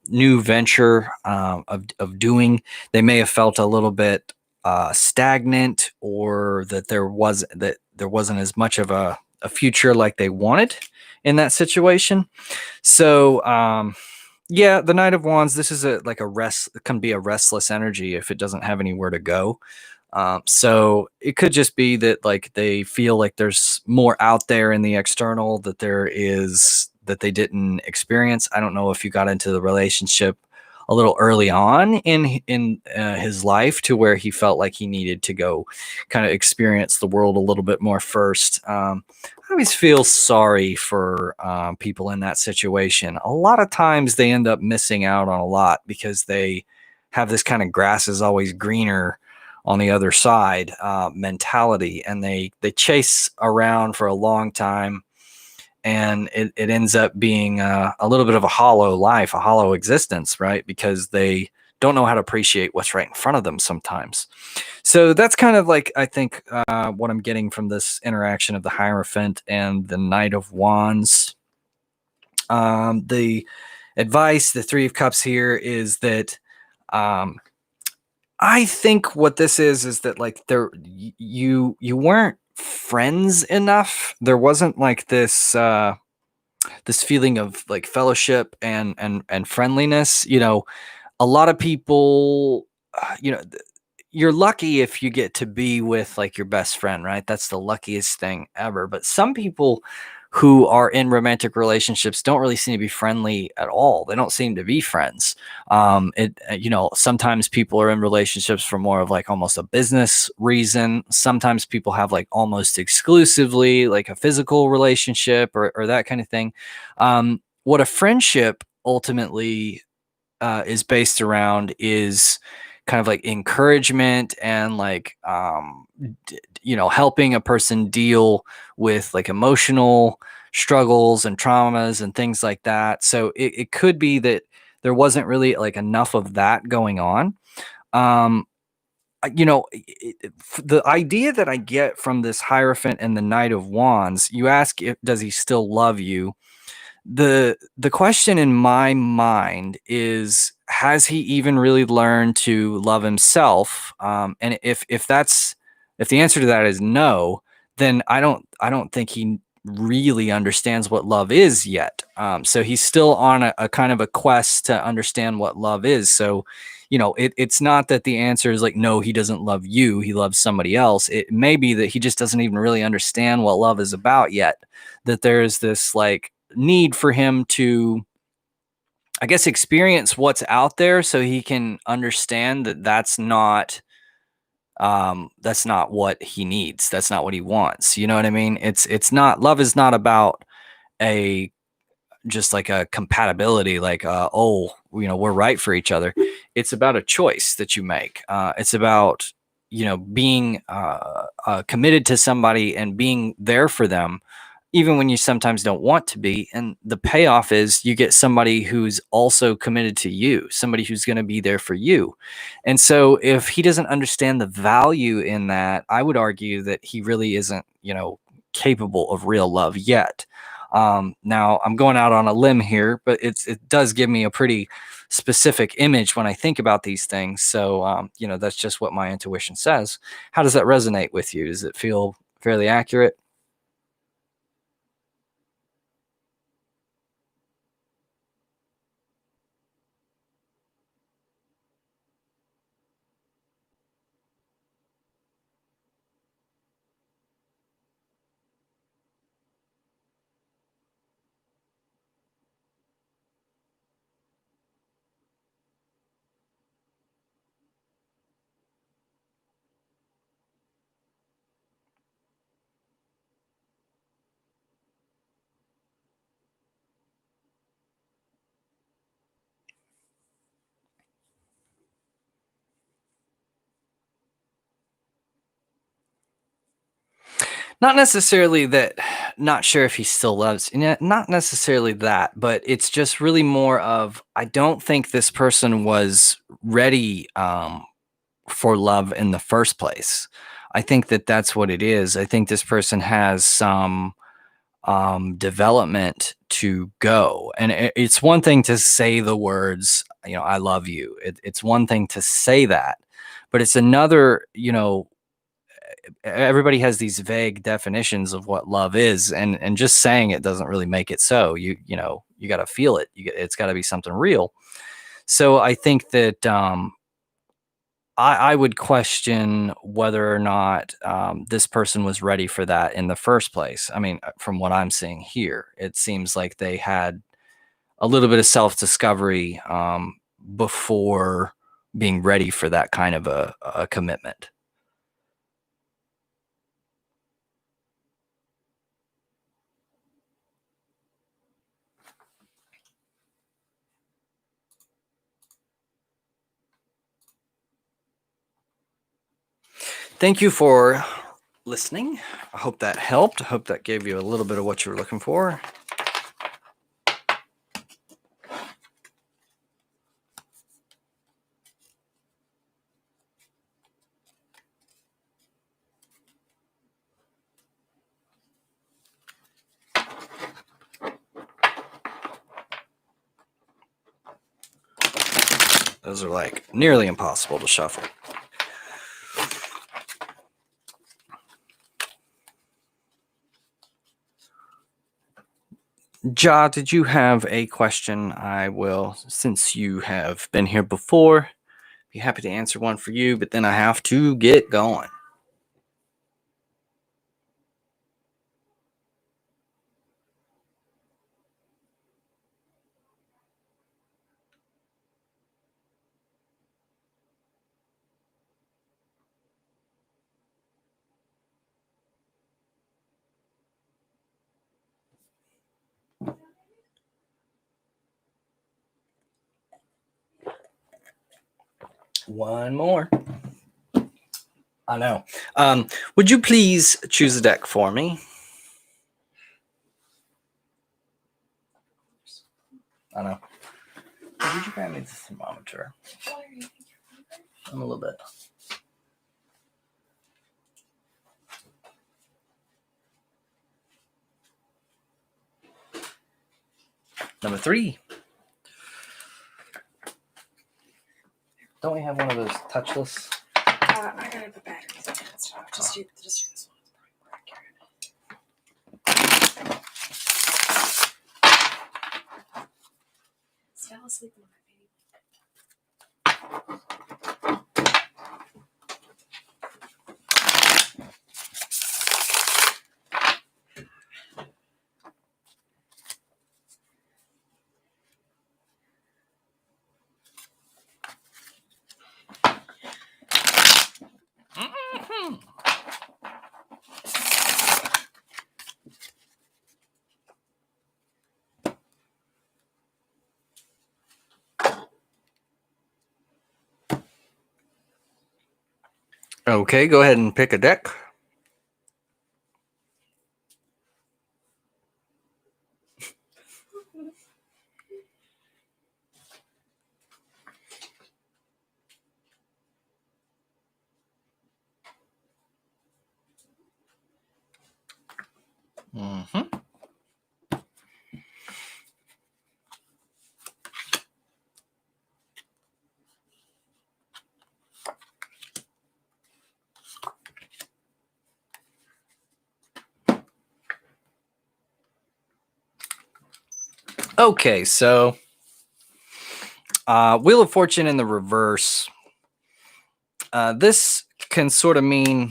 new venture of doing. They may have felt a little bit stagnant, or that there wasn't as much of a future like they wanted in that situation. So the Knight of Wands, this is it can be a restless energy if it doesn't have anywhere to go. So it could just be that like they feel like there's more out there in the external that they didn't experience. I don't know if you got into the relationship a little early on in his life to where he felt like he needed to go kind of experience the world a little bit more first. I always feel sorry for people in that situation. A lot of times they end up missing out on a lot because they have this kind of grass is always greener on the other side mentality, and they chase around for a long time, and it ends up being a little bit of a hollow life, a hollow existence, right? Because they don't know how to appreciate what's right in front of them sometimes. So that's kind of like, I think, what I'm getting from this interaction of the Hierophant and the Knight of Wands. The advice, the Three of Cups here is that I think what this is that like you weren't friends enough. There wasn't like this feeling of like fellowship and friendliness. A lot of people, you know, you're lucky if you get to be with like your best friend, right? That's the luckiest thing ever. But some people who are in romantic relationships don't really seem to be friendly at all. They don't seem to be friends. Sometimes people are in relationships for more of like almost a business reason. Sometimes people have like almost exclusively like a physical relationship or that kind of thing. What a friendship ultimately is based around is kind of like encouragement and like helping a person deal with like emotional struggles and traumas and things like that. So it could be that there wasn't really like enough of that going on. The idea that I get from this Hierophant and the Knight of Wands, you ask, if does he still love you? The question in my mind is, has he even really learned to love himself? And if the answer to that is no, then I don't think he really understands what love is yet. So he's still on a kind of a quest to understand what love is. So it's not that the answer is like, no, he doesn't love you, he loves somebody else. It may be that he just doesn't even really understand what love is about yet, that there's this like need for him to, I guess, experience what's out there so he can understand that that's not what he needs, that's not what he wants. You know what I mean? It's not, love is not about a just like a compatibility, like we're right for each other. It's about a choice that you make. It's about being committed to somebody and being there for them even when you sometimes don't want to be. And the payoff is you get somebody who's also committed to you, somebody who's going to be there for you. And so if he doesn't understand the value in that, I would argue that he really isn't capable of real love yet. Now I'm going out on a limb here, but it does give me a pretty specific image when I think about these things. So that's just what my intuition says. How does that resonate with you? Does it feel fairly accurate? Not necessarily that, not sure if he still loves, not necessarily that, but it's just really more of, I don't think this person was ready for love in the first place. I think that that's what it is. I think this person has some development to go. And it's one thing to say the words, I love you. It's one thing to say that, but it's another, everybody has these vague definitions of what love is, and just saying it doesn't really make it so. You got to feel it. It's got to be something real. So I think that I would question whether or not this person was ready for that in the first place. I mean, from what I'm seeing here, it seems like they had a little bit of self discovery before being ready for that kind of a commitment. thank you for listening. I hope that helped. I hope that gave you a little bit of what you were looking for. Those are like nearly impossible to shuffle. Ja, did you have a question? I will, since you have been here before, be happy to answer one for you, but then I have to get going. One more. I know. Would you please choose a deck for me? I know. Would you grab me the thermometer? I'm a little bit. Number 3. Don't we have one of those touchless? I gotta put batteries in it and stuff. Just do this one. Fell asleep on my baby. Okay, go ahead and pick a deck. Mm-hmm. Okay, so Wheel of Fortune in the reverse. This can sort of mean,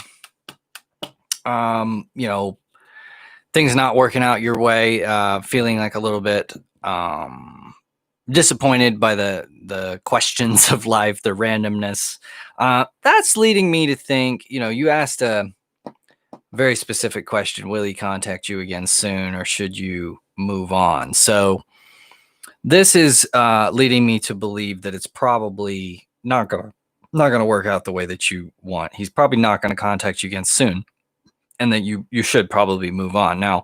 things not working out your way, feeling like a little bit disappointed by the questions of life, the randomness. That's leading me to think, you asked a very specific question. Will he contact you again soon, or should you move on? So this is leading me to believe that it's probably not going to work out the way that you want. He's probably not going to contact you again soon, and that you should probably move on. Now,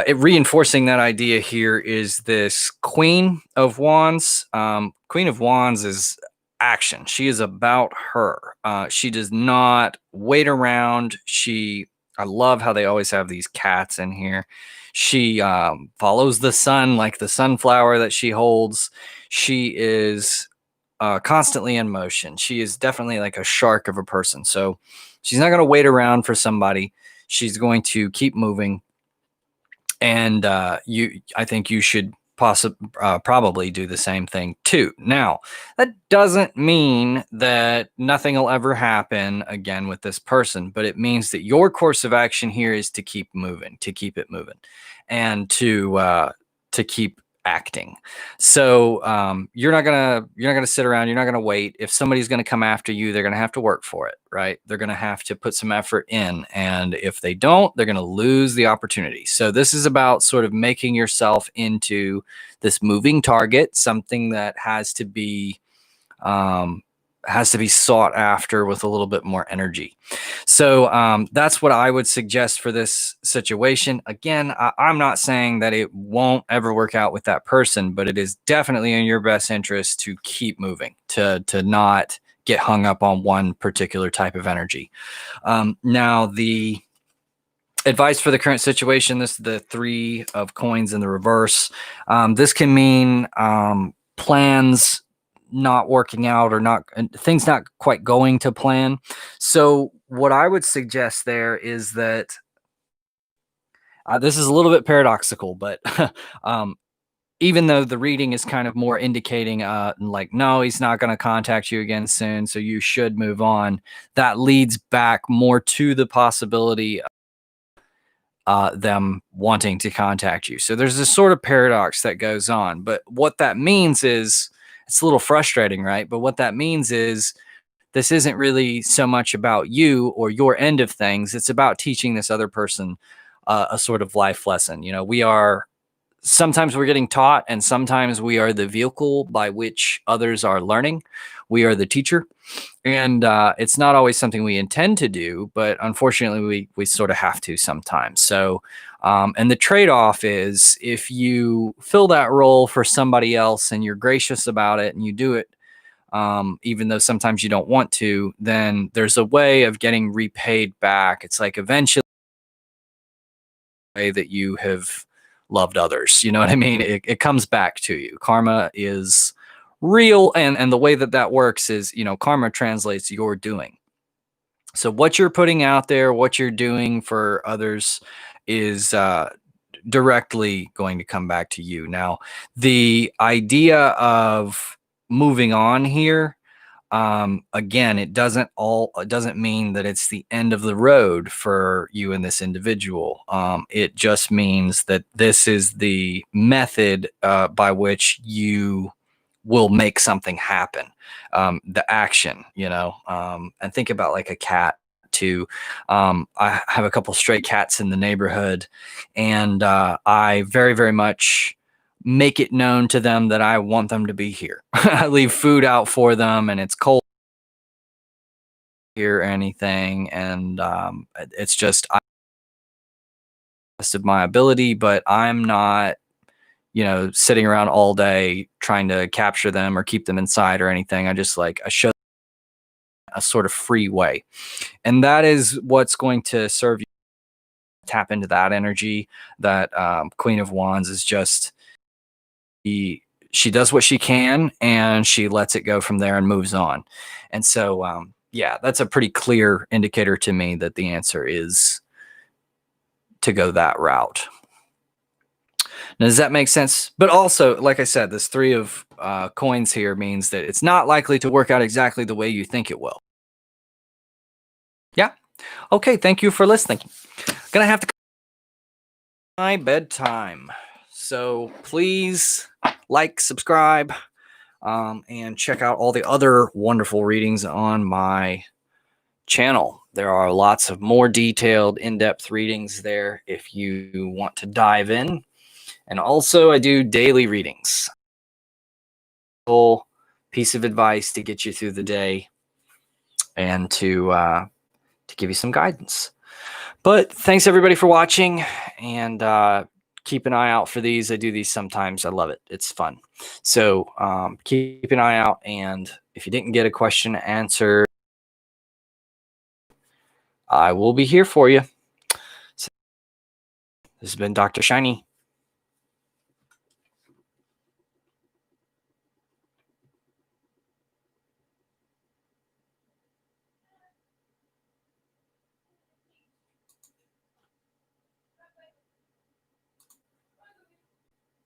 reinforcing that idea here is this Queen of Wands. Queen of Wands is action. She is about her. She does not wait around. I love how they always have these cats in here. She follows the sun like the sunflower that she holds. She is constantly in motion. She is definitely like a shark of a person. So she's not going to wait around for somebody. She's going to keep moving. And I think you should probably do the same thing too. Now, that doesn't mean that nothing will ever happen again with this person, but it means that your course of action here is to keep moving, to keep it moving, and to keep acting. So you're not gonna sit around. You're not gonna wait. If somebody's gonna come after you, they're gonna have to work for it, right? They're gonna have to put some effort in, and if they don't, they're gonna lose the opportunity. So this is about sort of making yourself into this moving target, something that has to be has to be sought after with a little bit more energy. So that's what I would suggest for this situation. Again, I'm not saying that it won't ever work out with that person, but it is definitely in your best interest to keep moving, to not get hung up on one particular type of energy. Now, the advice for the current situation, this is the 3 of coins in the reverse. This can mean plans not working out, or not things not quite going to plan. So what I would suggest there is that this is a little bit paradoxical, but um, even though the reading is kind of more indicating like, no, he's not going to contact you again soon, so you should move on, that leads back more to the possibility them wanting to contact you. So there's this sort of paradox that goes on. But what that means is, it's a little frustrating, right? But what that means is, this isn't really so much about you or your end of things. It's about teaching this other person a sort of life lesson. You know, sometimes we're getting taught, and sometimes we are the vehicle by which others are learning. We are the teacher. And it's not always something we intend to do, but unfortunately we sort of have to sometimes. So and the trade-off is, if you fill that role for somebody else and you're gracious about it and you do it, even though sometimes you don't want to, then there's a way of getting repaid back. It's like, eventually, way that you have loved others, you know what I mean? It comes back to you. Karma is real, and the way that works is, karma translates your doing. So what you're putting out there, what you're doing for others, is directly going to come back to you. Now, the idea of moving on here, again, it doesn't mean that it's the end of the road for you and this individual. It just means that this is the method by which you will make something happen. The action, and think about like a cat too. I have a couple stray cats in the neighborhood, and I very, very much make it known to them that I want them to be here. I leave food out for them, and it's cold here or anything, and it's just, best of my ability, but I'm not sitting around all day trying to capture them or keep them inside or anything. I show a sort of free way, and that is what's going to serve you. Tap into that energy. That Queen of Wands is just, she does what she can, and she lets it go from there and moves on. And so yeah, that's a pretty clear indicator to me that the answer is to go that route. Now, does that make sense? But also, like I said, this 3 of coins here means that it's not likely to work out exactly the way you think it will. Yeah? Okay, thank you for listening. Gonna have to my bedtime. So please like, subscribe, and check out all the other wonderful readings on my channel. There are lots of more detailed, in-depth readings there if you want to dive in. And also, I do daily readings. Full piece of advice to get you through the day and to give you some guidance. But thanks everybody for watching, and keep an eye out for these. I do these sometimes. I love it. It's fun. So keep an eye out, and if you didn't get a question answered, I will be here for you. So, this has been DrShiny.